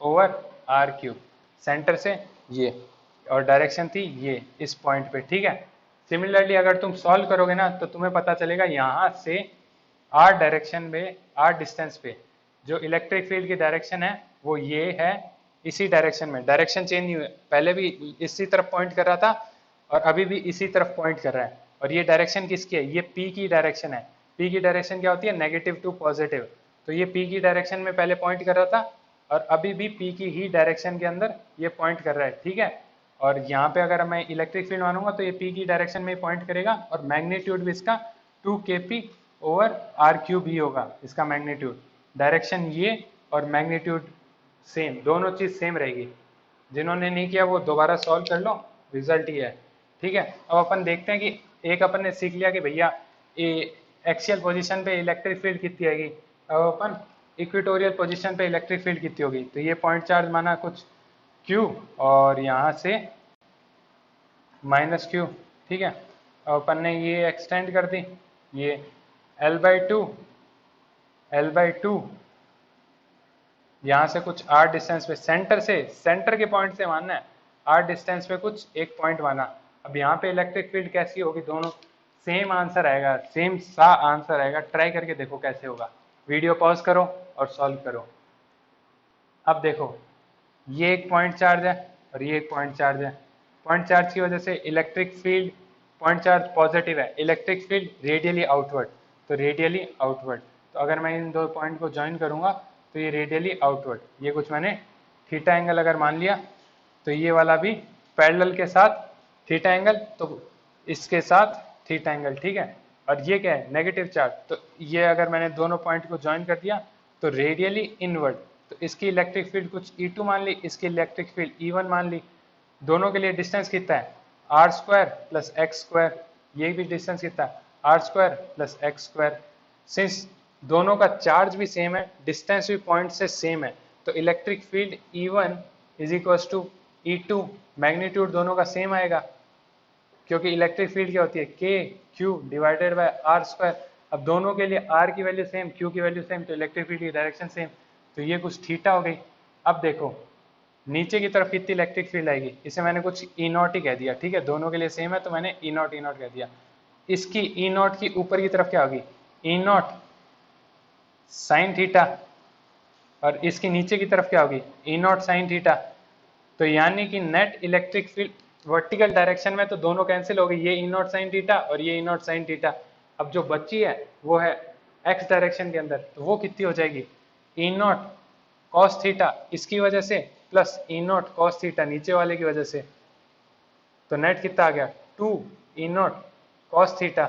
over R cube, centre से ये, और डायरेक्शन थी ये इस पॉइंट पे, ठीक है। सिमिलरली अगर तुम सॉल्व करोगे ना तो तुम्हें पता चलेगा यहाँ से आर डायरेक्शन में, आर डिस्टेंस पे जो इलेक्ट्रिक फील्ड की डायरेक्शन है वो ये है, इसी डायरेक्शन में, डायरेक्शन चेंज नहीं हुआ, पहले भी इसी तरफ पॉइंट कर रहा था और अभी भी इसी तरफ पॉइंट कर रहा है, और ये डायरेक्शन किसकी है, ये पी की डायरेक्शन है। पी की डायरेक्शन क्या होती है, नेगेटिव टू पॉजिटिव, तो ये पी की डायरेक्शन में पहले पॉइंट कर रहा था और अभी भी पी की ही डायरेक्शन के अंदर ये पॉइंट कर रहा है, ठीक है। और यहाँ पे अगर मैं इलेक्ट्रिक फील्ड मानूंगा तो ये पी की डायरेक्शन में पॉइंट करेगा, और मैग्नीट्यूड भी इसका 2kp ओवर आर क्यूब ही होगा इसका मैग्नीट्यूड, डायरेक्शन ये और मैग्नीट्यूड सेम, दोनों चीज सेम रहेगी। जिन्होंने नहीं किया वो दोबारा सॉल्व कर लो, रिजल्ट ही है, ठीक है। अब अपन देखते हैं कि एक अपन ने सीख लिया कि भैया एक्सियल पोजीशन पे इलेक्ट्रिक फील्ड कितनी आएगी, अब अपन इक्वेटोरियल पोजीशन पे इलेक्ट्रिक फील्ड कितनी होगी, तो ये पॉइंट चार्ज माना कुछ Q और यहाँ से माइनस Q, ठीक है। अब अपन ने ये एक्सटेंड कर दी, ये L/2 L/2, यहाँ से कुछ r डिस्टेंस पे, सेंटर के पॉइंट से मानना है, r डिस्टेंस पे कुछ एक पॉइंट माना। अब यहाँ पे इलेक्ट्रिक फील्ड कैसी होगी, दोनों सेम आंसर आएगा, सेम सा आंसर आएगा। ट्राई करके देखो कैसे होगा। वीडियो पॉज करो और सॉल्व करो। अब देखो, ये एक पॉइंट चार्ज है और ये एक पॉइंट चार्ज है। पॉइंट चार्ज की वजह से electric field, point charge positive है, इलेक्ट्रिक फील्ड रेडियली आउटवर्ड, तो रेडियली आउटवर्ड। तो अगर मैं इन दो पॉइंट को ज्वाइन करूंगा तो ये रेडियली आउटवर्ड, ये कुछ मैंने थीटा एंगल अगर मान लिया, तो ये वाला भी पैरेलल के साथ थीटा एंगल, तो इसके साथ थीटा एंगल, ठीक है। और ये क्या है, नेगेटिव चार्ज, तो ये अगर मैंने दोनों पॉइंट को ज्वाइन कर दिया तो रेडियली इनवर्ड, तो इसकी इलेक्ट्रिक फील्ड कुछ E2 मान ली, इसकी इलेक्ट्रिक फील्ड E1 मान ली। दोनों के लिए डिस्टेंस कितना है, r² प्लस x², ये भी डिस्टेंस कितना है, r² प्लस x²। सिंस दोनों का चार्ज भी सेम है, डिस्टेंस भी पॉइंट से सेम है, तो electric field E1 is equal to E2, magnitude दोनों का सेम आएगा, क्योंकि इलेक्ट्रिक फील्ड क्या होती है, K Q divided by r²। अब दोनों के लिए r की वैल्यू सेम, q की वैल्यू सेम, तो इलेक्ट्रिक फील्ड की डायरेक्शन सेम, तो ये कुछ थीटा हो गई। अब देखो नीचे की तरफ कितनी इलेक्ट्रिक फील्ड आएगी, इसे मैंने कुछ E0 ही कह दिया, ठीक है, दोनों के लिए सेम है तो मैंने E0 E0 कह दिया। इसकी E0 की ऊपर की तरफ क्या होगी, E0 साइन थीटा, और इसकी नीचे की तरफ क्या होगी, E0 साइन थीटा। तो यानी कि net electric field vertical direction में तो दोनों कैंसिल हो गई, ये E0 साइन थीटा और ये E0 साइन थीटा। अब जो बची है वो है x डायरेक्शन के अंदर, तो वो कितनी हो जाएगी, E0 cos थीटा इसकी वजह से प्लस E0 cos थीटा नीचे वाले की वजह से, तो नेट कितना आ गया, 2 E0 cos थीटा,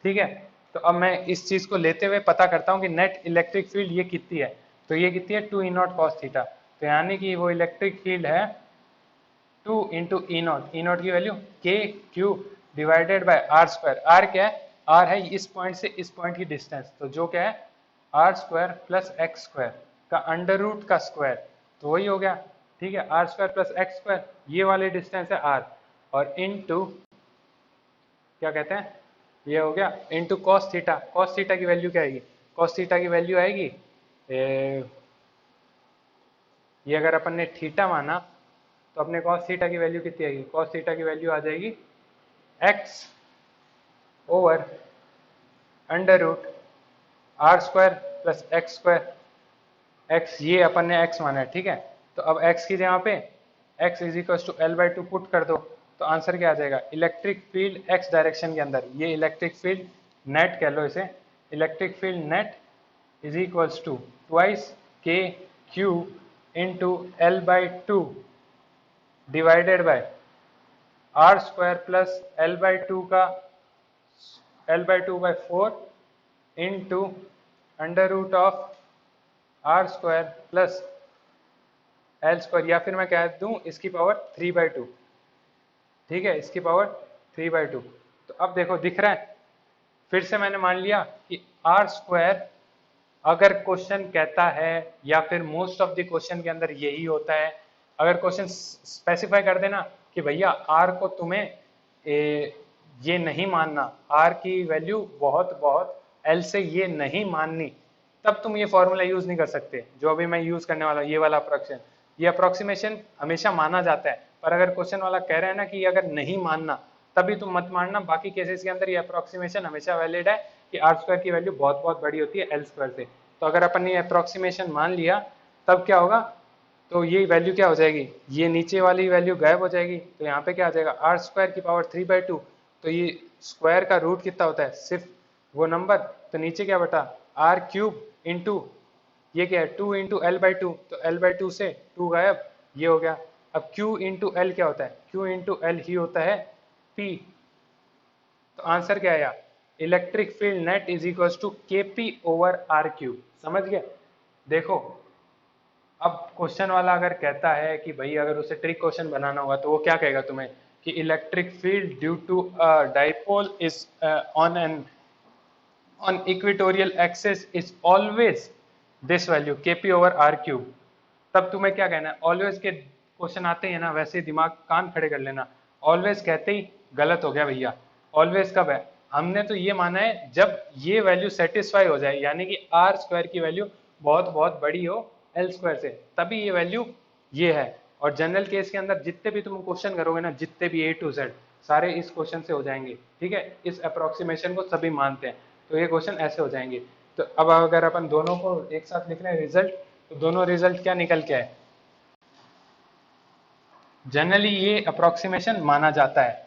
ठीक है। तो अब मैं इस चीज को लेते हुए पता करता हूँ कि नेट इलेक्ट्रिक फील्ड ये कितनी है, तो ये कितनी है, 2 E0 cos थीटा, तो यानी कि वो इलेक्ट्रिक फील्ड है 2 इंटू E0 की वैल्यू के Q divided by r²। r क्या है, r है इस पॉइंट से इस पॉइंट की डिस्टेंस, तो जो क्या है r² प्लस x² का अंडर रूट का स्क्वायर, तो वही हो गया, ठीक है, r² प्लस x², ये वाली डिस्टेंस है r, और इनटू क्या कहते हैं, ये हो गया into cos theta. cos theta की वैल्यू क्या आएगी, cos थीटा की वैल्यू आएगी ये अगर अपन ने थीटा माना तो अपने cos थीटा की वैल्यू कितनी आएगी, cos थीटा की वैल्यू आ जाएगी x over under root r² plus x²। x ये अपन ने x माना है, ठीक है, तो अब x की जगह पे x is equal to L/2 put कर दो, तो आंसर क्या आ जाएगा, इलेक्ट्रिक फील्ड x डायरेक्शन के अंदर, ये इलेक्ट्रिक फील्ड नेट कह लो इसे, electric field net is equals to twice k q into L/2 divided by r² plus L/2 का L/2/4 into under root of r² plus L², या फिर मैं कह दूं इसकी पावर 3/2, ठीक है, इसकी पावर 3/2। तो अब देखो दिख रहा है, फिर से मैंने मान लिया कि r², अगर क्वेश्चन कहता है या फिर मोस्ट ऑफ द क्वेश्चन के अंदर यही होता है, अगर क्वेश्चन स्पेसिफाई कर देना कि भैया r को तुम्हें ये नहीं मानना, r की वैल्यू बहुत बहुत l से ये नहीं माननी, तब तुम ये फॉर्मूला यूज नहीं कर सकते जो अभी मैं यूज करने वाला हूँ, ये वाला अप्रोक्सीमेशन। ये अप्रोक्सीमेशन हमेशा माना जाता है, पर अगर क्वेश्चन वाला कह रहा है ना कि अगर नहीं मानना तभी तुम मत मानना, बाकी केसेस के अंदर ये अप्रोक्सीमेशन हमेशा वैलिड है कि r² की वैल्यू बहुत बहुत बड़ी होती है L² से। तो अगर अपन ने अप्रोक्सीमेशन मान लिया तब क्या होगा, तो ये वैल्यू क्या हो जाएगी, ये नीचे वाली वैल्यू गायब हो जाएगी, तो यहाँ पे क्या आ जाएगा r² की पावर 3/2, तो ये स्क्वायर का रूट कितना होता है, सिर्फ वो नंबर, तो नीचे क्या बटा r³ इंटू ये क्या है 2 इंटू L/2, तो L/2 से 2 गायब, ये हो गया। अब Q इंटू L क्या होता है, Q इंटू L ही होता है P, तो आंसर क्या आया, electric field net is equal to KP over R³। समझ गए। देखो अब क्वेश्चन वाला अगर कहता है कि भाई अगर उसे ट्रिक क्वेश्चन बनाना होगा तो वो क्या कहेगा तुम्हें कि electric field due to dipole is on equatorial axis is always this value kp over r³। तब तुम्हें क्या कहना है, ऑलवेज के क्वेश्चन आते हैं ना, वैसे दिमाग कान खड़े कर लेना, ऑलवेज कहते ही गलत हो गया भैया। ऑलवेज कब है, हमने तो ये माना है जब ये वैल्यू सेटिस्फाई हो जाए, यानी कि आर स्क्वायर की वैल्यू बहुत बहुत बड़ी हो एल स्क्वायर से, तभी ये वैल्यू ये है। और जनरल केस के अंदर जितने भी तुम क्वेश्चन करोगे ना, जितने भी ए टू जेड, सारे इस क्वेश्चन से हो जाएंगे। ठीक है, इस अप्रोक्सीमेशन को सभी मानते हैं, तो ये क्वेश्चन ऐसे हो जाएंगे। तो अब अगर अपन दोनों को एक साथ लिख रहे हैं रिजल्ट, तो दोनों रिजल्ट क्या निकल के आए? जनरली ये अप्रोक्सीमेशन माना जाता है।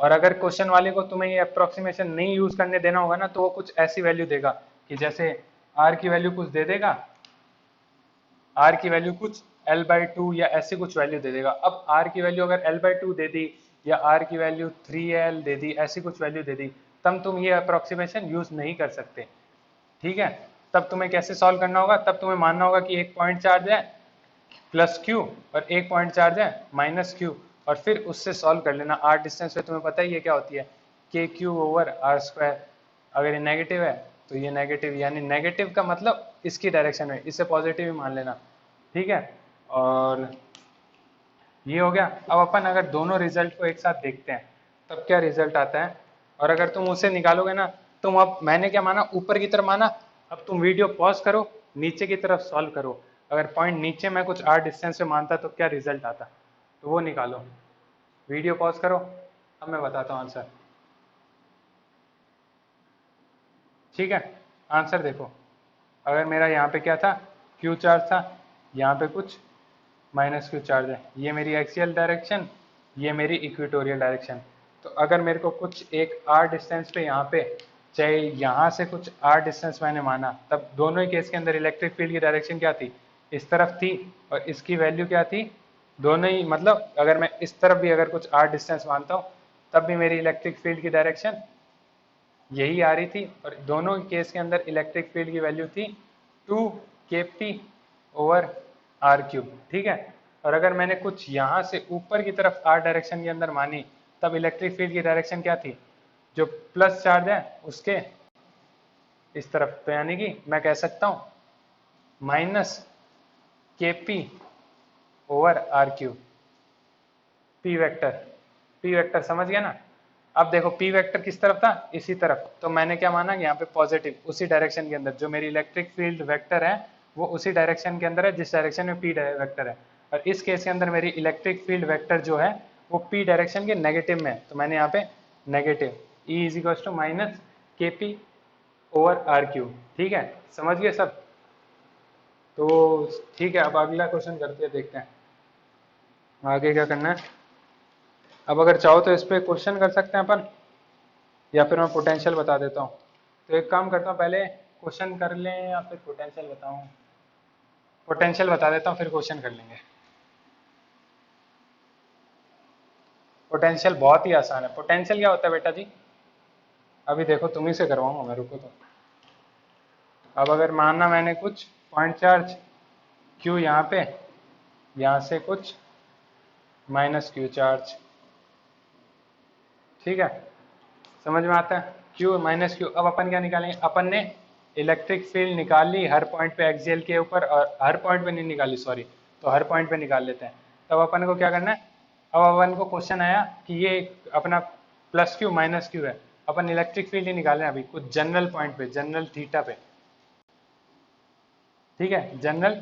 और अगर क्वेश्चन वाले को तुम्हें ये अप्रोक्सीमेशन नहीं यूज करने देना होगा ना, तो वो कुछ ऐसी वैल्यू देगा कि जैसे आर की वैल्यू कुछ दे देगा, आर की वैल्यू कुछ L/2 या ऐसी कुछ वैल्यू दे देगा। अब आर की वैल्यू अगर L/2 दे दी या आर की वैल्यू 3L दे दी, ऐसी कुछ वैल्यू दे दी, तब तुम ये अप्रोक्सीमेशन यूज नहीं कर सकते। ठीक है, तब तुम्हें कैसे सॉल्व करना होगा? तब तुम्हें मानना होगा कि एक पॉइंट चार्ज है प्लस क्यू और एक पॉइंट चार्ज है माइनस क्यू, और फिर उससे सॉल्व कर लेना। आर डिस्टेंस पे तुम्हें पता ही है क्या होती है, K Q over R square. अगर ये नेगेटिव है तो ये नेगेटिव, यानी नेगेटिव का मतलब इसकी डायरेक्शन में, इसे पॉजिटिव ही मान लेना। ठीक है, और ये हो गया। अब अपन अगर दोनों रिजल्ट को एक साथ देखते हैं तब क्या रिजल्ट आता है, और अगर तुम उसे निकालोगे ना, तुम अब मैंने क्या माना, ऊपर की तरफ माना, अब तुम वीडियो पॉज करो, नीचे की तरफ सॉल्व करो। अगर पॉइंट नीचे में कुछ आर डिस्टेंस पे मानता तो क्या रिजल्ट आता, तो वो निकालो। वीडियो पॉज करो, अब मैं बताता हूँ आंसर। ठीक है, आंसर देखो। अगर मेरा यहाँ पे क्या था, क्यू चार्ज था, यहाँ पे कुछ माइनस क्यू चार्ज है, ये मेरी एक्सियल डायरेक्शन, ये मेरी इक्वेटोरियल डायरेक्शन। तो अगर मेरे को कुछ एक आर डिस्टेंस पे यहाँ पे, चाहे यहाँ से कुछ आर डिस्टेंस मैंने माना, तब दोनों ही केस के अंदर इलेक्ट्रिक फील्ड की डायरेक्शन क्या थी, इस तरफ थी, और इसकी वैल्यू क्या थी, दोनों ही, मतलब अगर मैं इस तरफ भी अगर कुछ आर डिस्टेंस मानता हूँ, तब भी मेरी इलेक्ट्रिक फील्ड की डायरेक्शन यही आ रही थी। और दोनों केस के अंदर इलेक्ट्रिक फील्ड की वैल्यू थी 2 kp ओवर आर क्यूब। ठीक है, और अगर मैंने कुछ यहाँ से ऊपर की तरफ आर डायरेक्शन के अंदर मानी, तब इलेक्ट्रिक फील्ड की डायरेक्शन क्या थी, जो प्लस चार्ज है उसके इस तरफ, तो यानी कि मैं कह सकता हूँ minus kp over R cube. P vector, P vector समझ गया ना? अब देखो पी वेक्टर किस तरफ था, इसी तरफ, तो मैंने क्या माना, यहाँ पे पॉजिटिव, उसी डायरेक्शन के अंदर जो मेरी इलेक्ट्रिक फील्ड वेक्टर है वो उसी डायरेक्शन के अंदर है जिस डायरेक्शन में पी वेक्टर है। और इस केस के अंदर मेरी इलेक्ट्रिक फील्ड वेक्टर जो है वो पी डायरेक्शन के नेगेटिव में है, तो मैंने यहाँ पे negative E is equal to minus K P over R cube. ठीक है, समझ गए सब? तो ठीक है, अब अगला क्वेश्चन करते हैं, देखते हैं आगे क्या करना है। अब अगर चाहो तो इस पर क्वेश्चन कर सकते हैं अपन, या फिर मैं पोटेंशियल बता देता हूँ। तो एक काम करता हूँ, पहले क्वेश्चन कर लें या फिर पोटेंशियल बताऊँ? पोटेंशियल बता देता हूँ, फिर क्वेश्चन कर लेंगे। पोटेंशियल बहुत ही आसान है। पोटेंशियल क्या होता है बेटा जी, अभी देखो तुम ही से करवाऊंगा मैं, रुको तो। अब अगर मानना मैंने कुछ पॉइंट चार्ज क्यू यहाँ पे, यहाँ से कुछ माइनस क्यू चार्ज। ठीक है, समझ में आता है? Q minus Q. अब अपन क्या निकालेंगे, अपन ने इलेक्ट्रिक फील्ड निकाल ली हर पॉइंट पे एक्सियल के ऊपर, और हर पॉइंट पे नहीं निकाली, सॉरी, तो हर पॉइंट पे निकाल लेते हैं। तब अपन को क्या करना है, अब अपन को क्वेश्चन आया कि ये अपना प्लस क्यू माइनस क्यू है, अपन इलेक्ट्रिक फील्ड ही निकालें अभी कुछ जनरल पॉइंट पे, जनरल थीटा पे। ठीक है, जनरल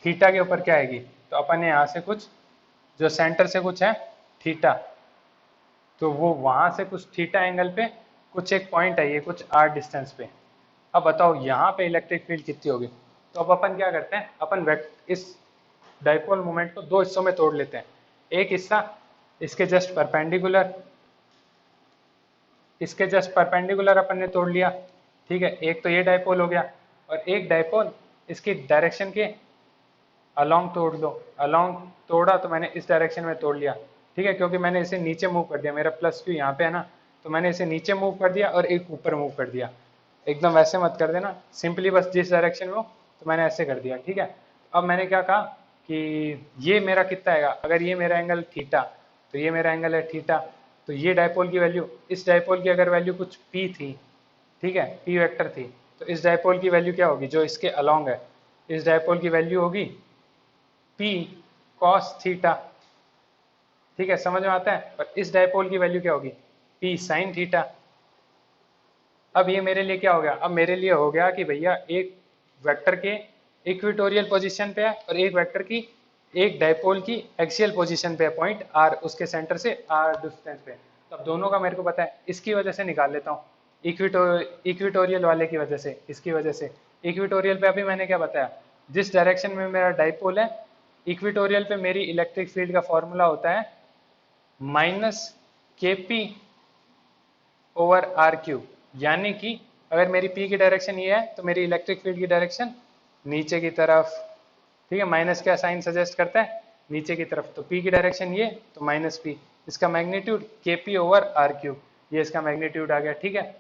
थीटा के ऊपर क्या आएगी, तो अपन ने यहाँ से कुछ, जो सेंटर से कुछ है थीटा, तो वो वहां से कुछ थीटा एंगल पे कुछ एक पॉइंट है, ये कुछ आर डिस्टेंस पे। अब बताओ यहाँ पे इलेक्ट्रिक फील्ड कितनी होगी? तो अब अपन क्या करते हैं, अपन इस डाइपोल मोमेंट को दो हिस्सों में तोड़ लेते हैं। एक हिस्सा इसके जस्ट परपेंडिकुलर, इसके जस्ट परपेंडिकुलर अपन ने तोड़ लिया। ठीक है, एक तो ये डाइपोल हो गया, और एक डाइपोल इसकी डायरेक्शन के अलोंग तोड़ लो। अलोंग तोड़ा तो मैंने इस डायरेक्शन में तोड़ लिया। ठीक है, क्योंकि मैंने इसे नीचे मूव कर दिया, मेरा प्लस क्यू यहाँ पे है ना, तो मैंने इसे नीचे मूव कर दिया और एक ऊपर मूव कर दिया। एकदम वैसे मत कर देना, सिंपली बस जिस डायरेक्शन में हो, तो मैंने ऐसे कर दिया। ठीक है, अब मैंने क्या कहा कि ये मेरा कितना आएगा, अगर ये मेरा एंगल थीटा, तो ये मेरा एंगल है थीटा, तो ये डायपोल की वैल्यू, इस डायपोल की अगर वैल्यू कुछ पी थी, ठीक है, पी वेक्टर थी, तो इस डायपोल की वैल्यू क्या होगी, जो इसके अलोंग है, इस डायपोल की वैल्यू होगी पी कॉस थीटा। ठीक है, समझ में आता है? और इस डायपोल की वैल्यू क्या होगी, पी साइन थीटा। अब ये मेरे लिए क्या हो गया, अब मेरे लिए हो गया कि भैया एक वेक्टर के इक्वेटोरियल पोजीशन पे है और एक वेक्टर की एक डायपोल की एक्सियल पोजीशन पे है, पॉइंट आर उसके सेंटर से आर डिस्टेंस पे। तो अब दोनों का मेरे को पता है, इसकी वजह से निकाल लेता हूँ, इक्वेटोरियल वाले की वजह से, इसकी वजह से। इक्वेटोरियल पे अभी मैंने क्या बताया, जिस डायरेक्शन में मेरा डायपोल है, इक्वेटोरियल पे मेरी इलेक्ट्रिक फील्ड का फॉर्मूला होता है minus K P over R cube. यानी कि अगर मेरी पी की डायरेक्शन ये है तो मेरी इलेक्ट्रिक फील्ड की डायरेक्शन नीचे की तरफ, ठीक है। माइनस क्या साइन सजेस्ट करता है, नीचे की तरफ। तो पी की डायरेक्शन ये, तो माइनस पी, इसका मैग्नीट्यूड के पी ओवर आर क्यूब, ये इसका मैग्नीट्यूड आ गया, ठीक है।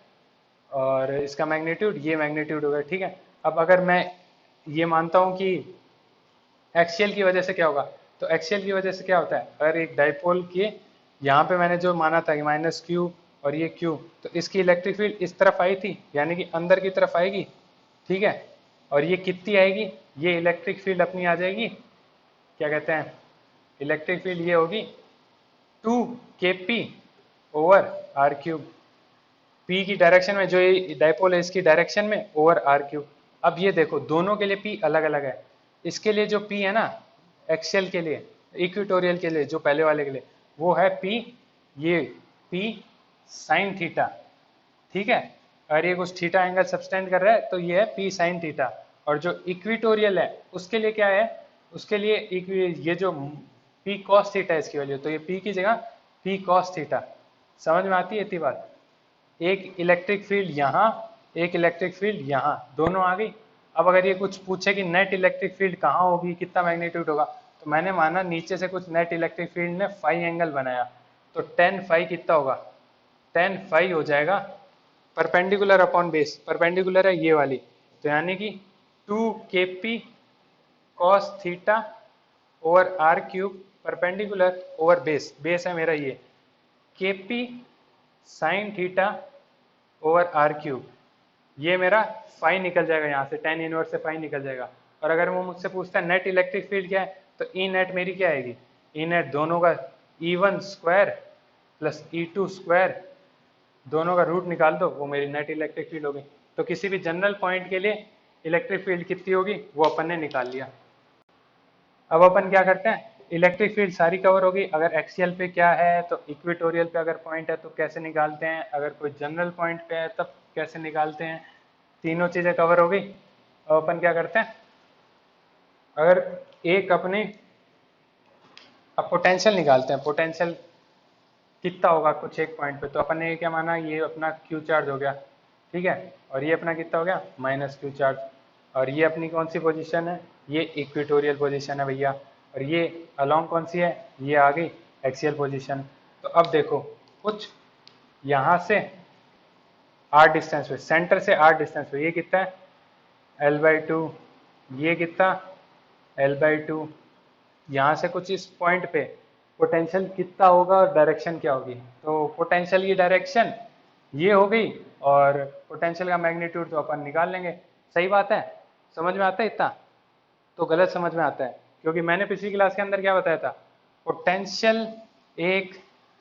और इसका मैग्नीट्यूड, ये मैग्नीट्यूड हो गया, ठीक है। अब अगर मैं ये मानता हूँ कि एक्सियल की वजह से क्या होगा, तो एक्सियल की वजह से क्या होता है, अगर एक डायपोल के यहाँ पे मैंने जो माना था कि माइनस क्यू और ये क्यू, तो इसकी इलेक्ट्रिक फील्ड इस तरफ आई थी, यानी कि अंदर की तरफ आएगी, ठीक है। और ये कितनी आएगी, ये इलेक्ट्रिक फील्ड अपनी आ जाएगी, क्या कहते हैं, इलेक्ट्रिक फील्ड ये होगी 2 kp over R cube. P की डायरेक्शन में, जो ये डायपोल है इसकी डायरेक्शन में, ओवर आर क्यूब। अब ये देखो दोनों के लिए पी अलग अलग है। इसके लिए जो पी है ना, एक्सियल के लिए, इक्वेटोरियल के लिए, जो पहले वाले के लिए, वो है पी, ये पी साइन थीटा, ठीक है। अगर ये कुछ थीटा एंगल सब्सटेंड कर रहा है तो ये है पी साइन थीटा। और जो इक्वेटोरियल है उसके लिए क्या है, उसके लिए ये जो पी कॉस थीटा है इसकी वैल्यू, तो ये पी की जगह पी कॉस थीटा। समझ में आती है इतनी बात। एक इलेक्ट्रिक फील्ड यहाँ, एक इलेक्ट्रिक फील्ड यहाँ, दोनों आ गई। अब अगर ये कुछ पूछे कि नेट इलेक्ट्रिक फील्ड कहाँ होगी, कितना मैग्नीट्यूड होगा, तो मैंने माना नीचे से कुछ नेट इलेक्ट्रिक फील्ड ने फाई एंगल बनाया, तो टेन फाई कितना होगा, टेन फाई हो जाएगा परपेंडिकुलर अपॉन बेस, परपेंडिकुलर है ये वाली, तो यानी कि 2 kp cos theta over R cube perpendicular over base, base है मेरा ये, kp sine theta over R cube. ये मेरा फाई निकल जाएगा, यहाँ से टेन इनवर्स से फाई निकल जाएगा। और अगर वो मुझसे पूछता है नेट इलेक्ट्रिक फील्ड क्या है, तो ई नेट मेरी क्या आएगी, ई नेट दोनों का E1 square plus E2 square, दोनों का रूट निकाल दो, वो मेरी नेट इलेक्ट्रिक फील्ड होगी। तो किसी भी जनरल पॉइंट के लिए इलेक्ट्रिक फील्ड कितनी होगी वो अपन ने निकाल लिया। अब अपन क्या करते हैं, इलेक्ट्रिक फील्ड सारी कवर होगी। अगर एक्सियल पे क्या है, तो इक्वेटोरियल पे अगर पॉइंट है तो कैसे निकालते हैं, अगर कोई जनरल पॉइंट पे है तब कैसे निकालते हैं, तीनों चीजें कवर हो गई। अब अपन क्या करते हैं, अगर एक अपने, अब पोटेंशियल निकालते हैं, पोटेंशियल कितना होगा कुछ एक पॉइंट पे, तो अपन ने क्या माना, ये अपना क्यू चार्ज हो गया, ठीक है। और ये अपना कितना हो गया, माइनस क्यू चार्ज। और ये अपनी कौन सी पोजीशन है, ये इक्वेटोरियल पोजीशन है भैया। और ये अलोंग कौन सी है, ये आ गई एक्सियल पोजीशन। तो अब देखो, कुछ यहाँ से आर डिस्टेंस पे, सेंटर से आर डिस्टेंस पे, ये कितना है L/2, ये कितना L/2। यहाँ से कुछ इस पॉइंट पे पोटेंशियल कितना होगा और डायरेक्शन क्या होगी, तो पोटेंशियल की डायरेक्शन ये हो गई, और पोटेंशियल का मैग्नीट्यूड तो अपन निकाल लेंगे। सही बात है, समझ में आता है इतना, तो गलत समझ में आता है, क्योंकि मैंने पिछली क्लास के अंदर क्या बताया था, पोटेंशियल एक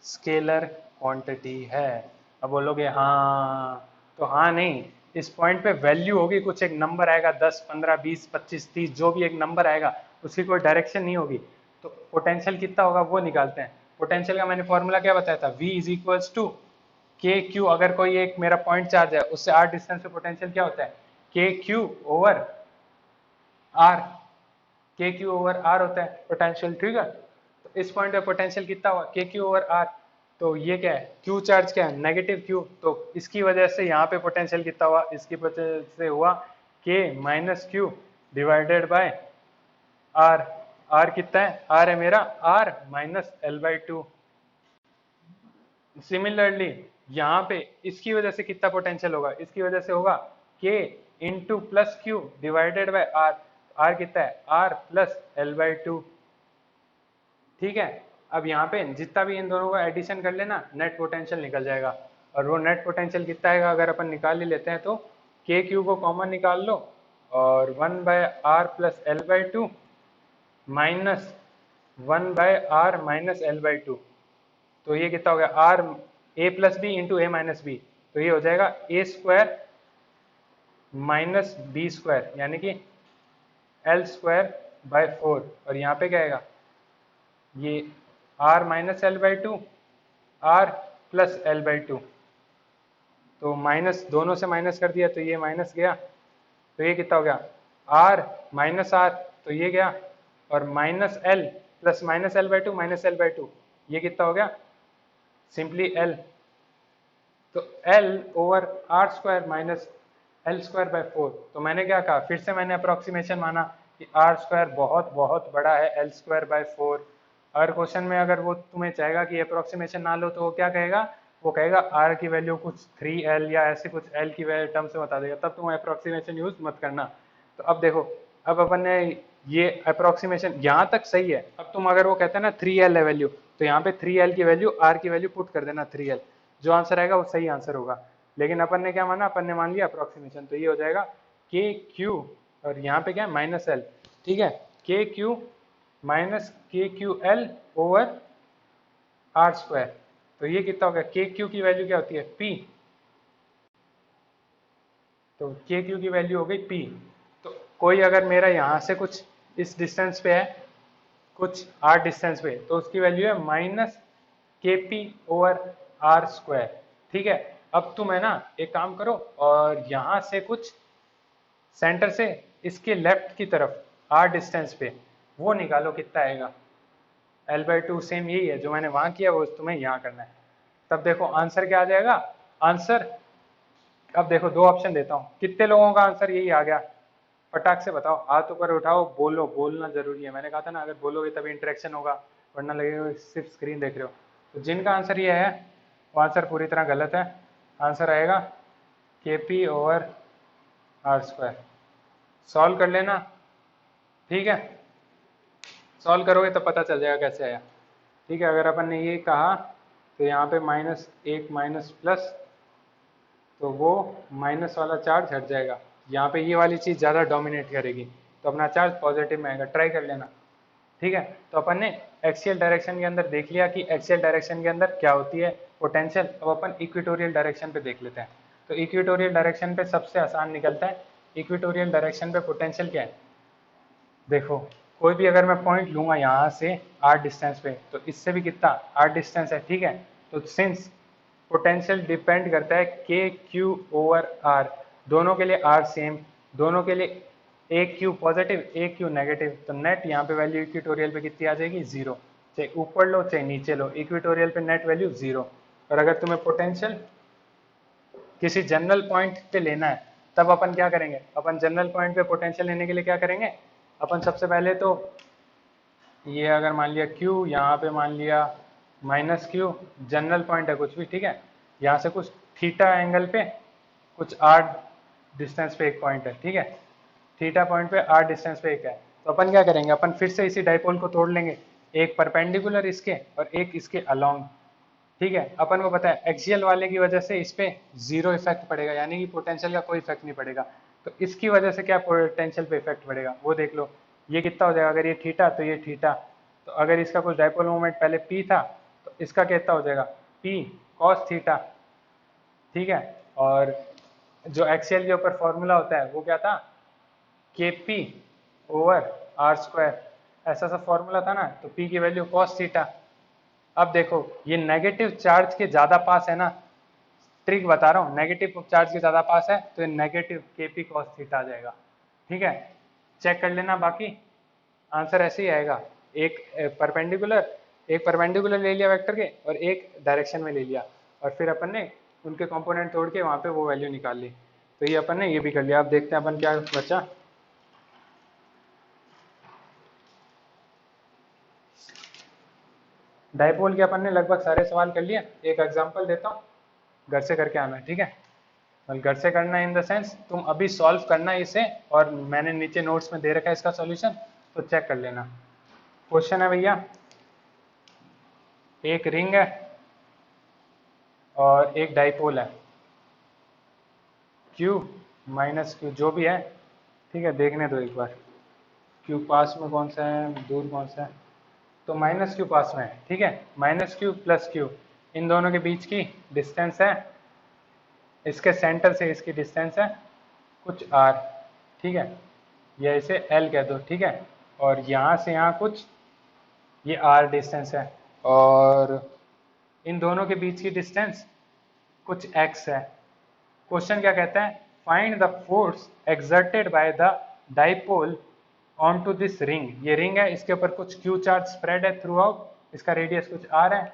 स्केलर क्वांटिटी है। अब बोलोगे हाँ, तो हाँ नहीं, इस पॉइंट पे वैल्यू होगी, कुछ एक नंबर आएगा, 10 15 20 25 30, जो भी एक नंबर आएगा, उसकी कोई डायरेक्शन नहीं होगी। तो पोटेंशियल कितना होगा वो निकालते हैं। पोटेंशियल का मैंने फॉर्मूला क्या बताया था, V is equals to k Q. अगर कोई एक मेरा पॉइंट चार्ज है, उससे आर डिस्टेंस पे पोटेंशियल क्या होता है, के क्यू ओवर आर, के क्यू ओवर आर होता है पोटेंशियल, ठीक है। तो इस पॉइंट पे पोटेंशियल कितना हुआ, के क्यू ओवर आर। तो ये क्या है, क्यू चार्ज क्या है, नेगेटिव क्यू, तो इसकी वजह से यहाँ पे पोटेंशियल कितना हुआ, इसकी वजह से हुआ K minus Q divided by R. R कितना है, आर है मेरा आर माइनस L/2। सिमिलरली यहाँ पे इसकी वजह से कितना पोटेंशियल होगा, इसकी वजह से होगा K into plus Q divided by R. R कितना है, आर प्लस L/2, ठीक है। अब यहाँ पे जितना भी इन दोनों का एडिशन कर लेना, नेट पोटेंशियल निकल जाएगा। और वो नेट पोटेंशियल कितना आएगा, अगर अपन निकाल ही लेते हैं, तो के क्यू को कॉमन निकाल लो, और 1/r plus L/2 minus 1/r minus L/2, तो ये कितना हो गया, R A plus B into A minus B, तो ये हो जाएगा A square minus B square यानी कि एल स्क्वायर बाय 4, और यहाँ पे क्या आएगा ये R minus L by two are plus L by two, तो माइनस दोनों से माइनस कर दिया तो ये माइनस गया, तो ये कितना हो गया आर माइनस आर, तो ये गया, और minus L plus minus L by two minus L by two, ये कितना हो गया सिंपली एल, तो L over R square minus L square by 4, तो मैंने क्या कहा फिर से मैंने अप्रोक्सीमेशन माना कि आर स्क्वायर बहुत बहुत बड़ा है एल स्क्वायर बाय 4। अगर क्वेश्चन में अगर वो तुम्हें चाहेगा कि अप्रोक्सीमेशन ना लो तो वो क्या कहेगा, वो कहेगा आर की वैल्यू कुछ 3L या ऐसे कुछ एल की वैल्यू टर्म से बता देगा, तब तुम अप्रोक्सीमेशन यूज मत करना। तो अब देखो, अब अपन ने ये अप्रोक्सीमेशन यहाँ तक सही है, अब तुम अगर वो कहते हैं ना 3L है वैल्यू, तो यहाँ पे 3L की वैल्यू आर की वैल्यू पुट कर देना 3L, जो आंसर आएगा वो सही आंसर होगा। लेकिन अपन ने क्या माना, अपन ने मान लिया अप्रोक्सीमेशन, तो ये हो जाएगा के क्यू, और यहाँ पे क्या है माइनस एल, ठीक है, K Q minus K Q L over R square, तो ये कितना हो गया के क्यू की वैल्यू क्या होती है पी, तो के क्यू की वैल्यू हो गई पी। तो कोई अगर मेरा यहाँ से कुछ इस डिस्टेंस पे है, कुछ आर डिस्टेंस पे, तो उसकी वैल्यू है minus K P over R square, ठीक है। अब तुम है ना एक काम करो, और यहाँ से कुछ सेंटर से इसके लेफ्ट की तरफ आर डिस्टेंस पे वो निकालो कितना आएगा, एल बाई टू सेम यही है जो मैंने वहां किया, वो तुम्हें यहाँ करना है। तब देखो आंसर क्या आ जाएगा, आंसर अब देखो दो ऑप्शन देता हूँ, कितने लोगों का आंसर यही आ गया, फटाक से बताओ, हाथ ऊपर उठाओ, बोलो, बोलना जरूरी है, मैंने कहा था ना अगर बोलोगे तभी इंटरेक्शन होगा, वरना लगेगा सिर्फ स्क्रीन देख रहे हो। तो जिनका आंसर ये है वो आंसर पूरी तरह गलत है, आंसर आएगा K P over R square. Solve कर लेना, ठीक है, सॉल्व करोगे तो पता चल जाएगा कैसे आया, ठीक है। अगर अपन ने ये कहा तो यहाँ पे माइनस एक माइनस प्लस, तो वो माइनस वाला चार्ज हट जाएगा, यहाँ पे ये वाली चीज़ ज़्यादा डोमिनेट करेगी, तो अपना चार्ज पॉजिटिव में आएगा, ट्राई कर लेना, ठीक है। तो अपन ने एक्सियल डायरेक्शन के अंदर देख लिया कि एक्सियल डायरेक्शन के अंदर क्या होती है पोटेंशियल। अब अपन इक्वेटोरियल डायरेक्शन पे देख लेते हैं। तो इक्वेटोरियल डायरेक्शन पे सबसे आसान निकलता है, इक्वेटोरियल डायरेक्शन पे पोटेंशियल क्या है, देखो कोई भी अगर मैं पॉइंट लूंगा यहाँ से आर डिस्टेंस पे, तो इससे भी कितना आर डिस्टेंस है, ठीक है। तो सिंस पोटेंशियल डिपेंड करता है के क्यू ओवर आर, दोनों के लिए आर सेम, दोनों के लिए ए क्यू पॉजिटिव ए क्यू नेगेटिव, तो नेट यहाँ पे वैल्यू इक्वेटोरियल पे कितनी आ जाएगी जीरो, चाहे ऊपर लो चाहे नीचे लो, इक्वेटोरियल पे नेट वैल्यू जीरो। और अगर तुम्हें पोटेंशियल किसी जनरल पॉइंट पे लेना है, तब अपन क्या करेंगे, अपन जनरल पॉइंट पे पोटेंशियल लेने के लिए क्या करेंगे, अपन सबसे पहले तो ये अगर मान लिया Q, यहाँ पे मान लिया माइनस Q, जनरल पॉइंट है कुछ भी, ठीक है, यहाँ से कुछ थीटा एंगल पे कुछ आर डिस्टेंस पे एक पॉइंट है, ठीक है, थीटा पॉइंट पे आर डिस्टेंस पे एक है, तो अपन क्या करेंगे, अपन फिर से इसी डाइपोल को तोड़ लेंगे, एक परपेंडिकुलर इसके और एक इसके अलोंग, ठीक है। अपन को पता है एक्सियल वाले की वजह से इस पे जीरो इफेक्ट पड़ेगा, यानी कि पोटेंशियल का कोई इफेक्ट नहीं पड़ेगा, तो इसकी वजह से क्या पोटेंशियल पे इफेक्ट पड़ेगा वो देख लो, ये कितना हो जाएगा, अगर ये थीटा तो ये थीटा, तो अगर इसका कुछ डाइपोल मोमेंट पहले पी था तो इसका कितना हो जाएगा पी कॉस थीटा, ठीक है। और जो एक्सियल के ऊपर फॉर्मूला होता है वो क्या था, के पी ओवर आर स्क्वायर, ऐसा सा फॉर्मूला था ना, तो पी की वैल्यू कॉस थीटा। अब देखो ये नेगेटिव चार्ज के ज्यादा पास है ना, ट्रिक बता रहा हूँ, नेगेटिव चार्ज के ज्यादा पास है तो ये नेगेटिव के पी कॉस थीटा आ जाएगा, ठीक है। चेक कर लेना, बाकी आंसर ऐसे ही आएगा, एक परपेंडिकुलर ले लिया वेक्टर के और एक डायरेक्शन में ले लिया, और फिर अपन ने उनके कंपोनेंट तोड़ के वहां पे वो वैल्यू निकाल ली, तो ये अपन ने ये भी कर लिया। अब देखते हैं अपन क्या बचा, डाइपोल के अपन ने लगभग सारे सवाल कर लिए। एक एग्जांपल देता हूँ, घर से करके आना, ठीक है, और घर से करना इन द सेंस तुम अभी सॉल्व करना इसे, और मैंने नीचे नोट्स में दे रखा है इसका सॉल्यूशन, तो चेक कर लेना। क्वेश्चन है भैया, एक रिंग है और एक डाइपोल है, Q माइनस Q जो भी है, ठीक है, देखने दो एक बार, Q पास में कौन सा है दूर कौन सा है, तो माइनस Q पास में है, ठीक है, माइनस Q प्लस Q, इन दोनों के बीच की डिस्टेंस है, इसके सेंटर से इसकी डिस्टेंस है कुछ r, ठीक है, या इसे l कह दो, ठीक है, और यहाँ से यहाँ कुछ ये r डिस्टेंस है, और इन दोनों के बीच की डिस्टेंस कुछ x है। क्वेश्चन क्या कहता है, find the force exerted by the dipole on to this ring. ये रिंग है, इसके ऊपर कुछ q चार्ज स्प्रेड है थ्रू आउट, इसका रेडियस कुछ r है,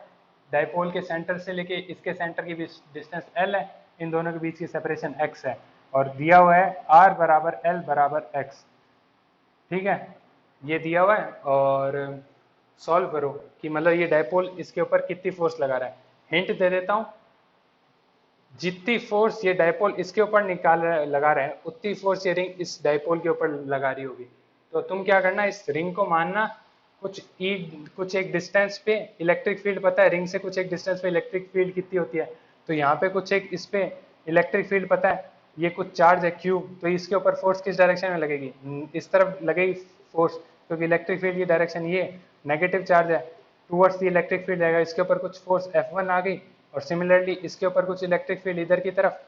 डाइपोल के सेंटर से लेके इसके सेंटर की डिस्टेंस l है, इन दोनों के बीच की सेपरेशन x है, और दिया हुआ है r बराबर l बराबर x, ठीक है, ये दिया हुआ है। और सॉल्व करो कि मतलब ये डाइपोल इसके ऊपर कितनी फोर्स लगा रहा है। हिंट दे देता हूँ, जितनी फोर्स ये डाइपोल इसके ऊपर लगा रहा है, उतनी फोर्स ये रिंग इस डाइपोल के ऊपर लगा रही होगी। तो तुम क्या करना, इस रिंग को मानना कुछ एक डिस्टेंस पे इलेक्ट्रिक फील्ड पता है, रिंग से कुछ एक डिस्टेंस पे इलेक्ट्रिक फील्ड कितनी होती है, तो यहाँ पे कुछ एक इस पे इलेक्ट्रिक फील्ड पता है, ये कुछ चार्ज है Q, तो इसके ऊपर फोर्स किस डायरेक्शन में लगेगी, इस तरफ लगेगी फोर्स, क्योंकि इलेक्ट्रिक फील्ड की डायरेक्शन ये नेगेटिव चार्ज है, टूवर्ड्स द इलेक्ट्रिक फील्ड जाएगा, इसके ऊपर कुछ फोर्स F1 आ गई, और सिमिलरली इसके ऊपर कुछ इलेक्ट्रिक फील्ड इधर की तरफ,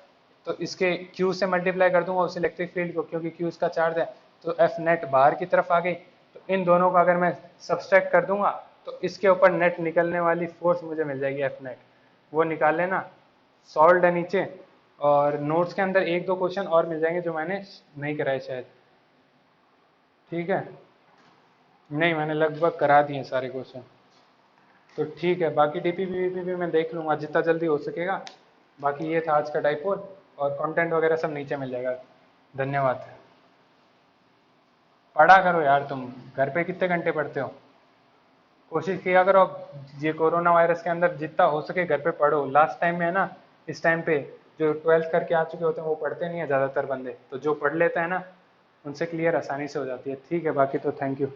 तो इसके Q से मल्टीप्लाई कर दूंगा उस इलेक्ट्रिक फील्ड को, क्योंकि Q इसका चार्ज है, तो F नेट बाहर की तरफ आ गई। तो इन दोनों का अगर मैं सब्सट्रैक्ट कर दूंगा तो इसके ऊपर नेट निकलने वाली फोर्स मुझे मिल जाएगी F नेट, वो निकाल लेना, सॉल्व है नीचे। और नोट्स के अंदर एक दो क्वेश्चन और मिल जाएंगे जो मैंने नहीं कराए शायद, ठीक है, नहीं मैंने लगभग करा दिए सारे क्वेश्चन, तो ठीक है, बाकी डीपीपी वीपीपी मैं देख लूँगा जितना जल्दी हो सकेगा। बाकी ये था आज का डाइपोल, और कंटेंट वगैरह सब नीचे मिल जाएगा। धन्यवाद। पढ़ा करो यार, तुम घर पे कितने घंटे पढ़ते हो, कोशिश किया करो ये कोरोना वायरस के अंदर जितना हो सके घर पे पढ़ो। लास्ट टाइम में है ना, इस टाइम पे जो 12th करके आ चुके होते हैं वो पढ़ते नहीं है ज़्यादातर बंदे, तो जो पढ़ लेते हैं ना उनसे क्लियर आसानी से हो जाती है, ठीक है, बाकी तो थैंक यू।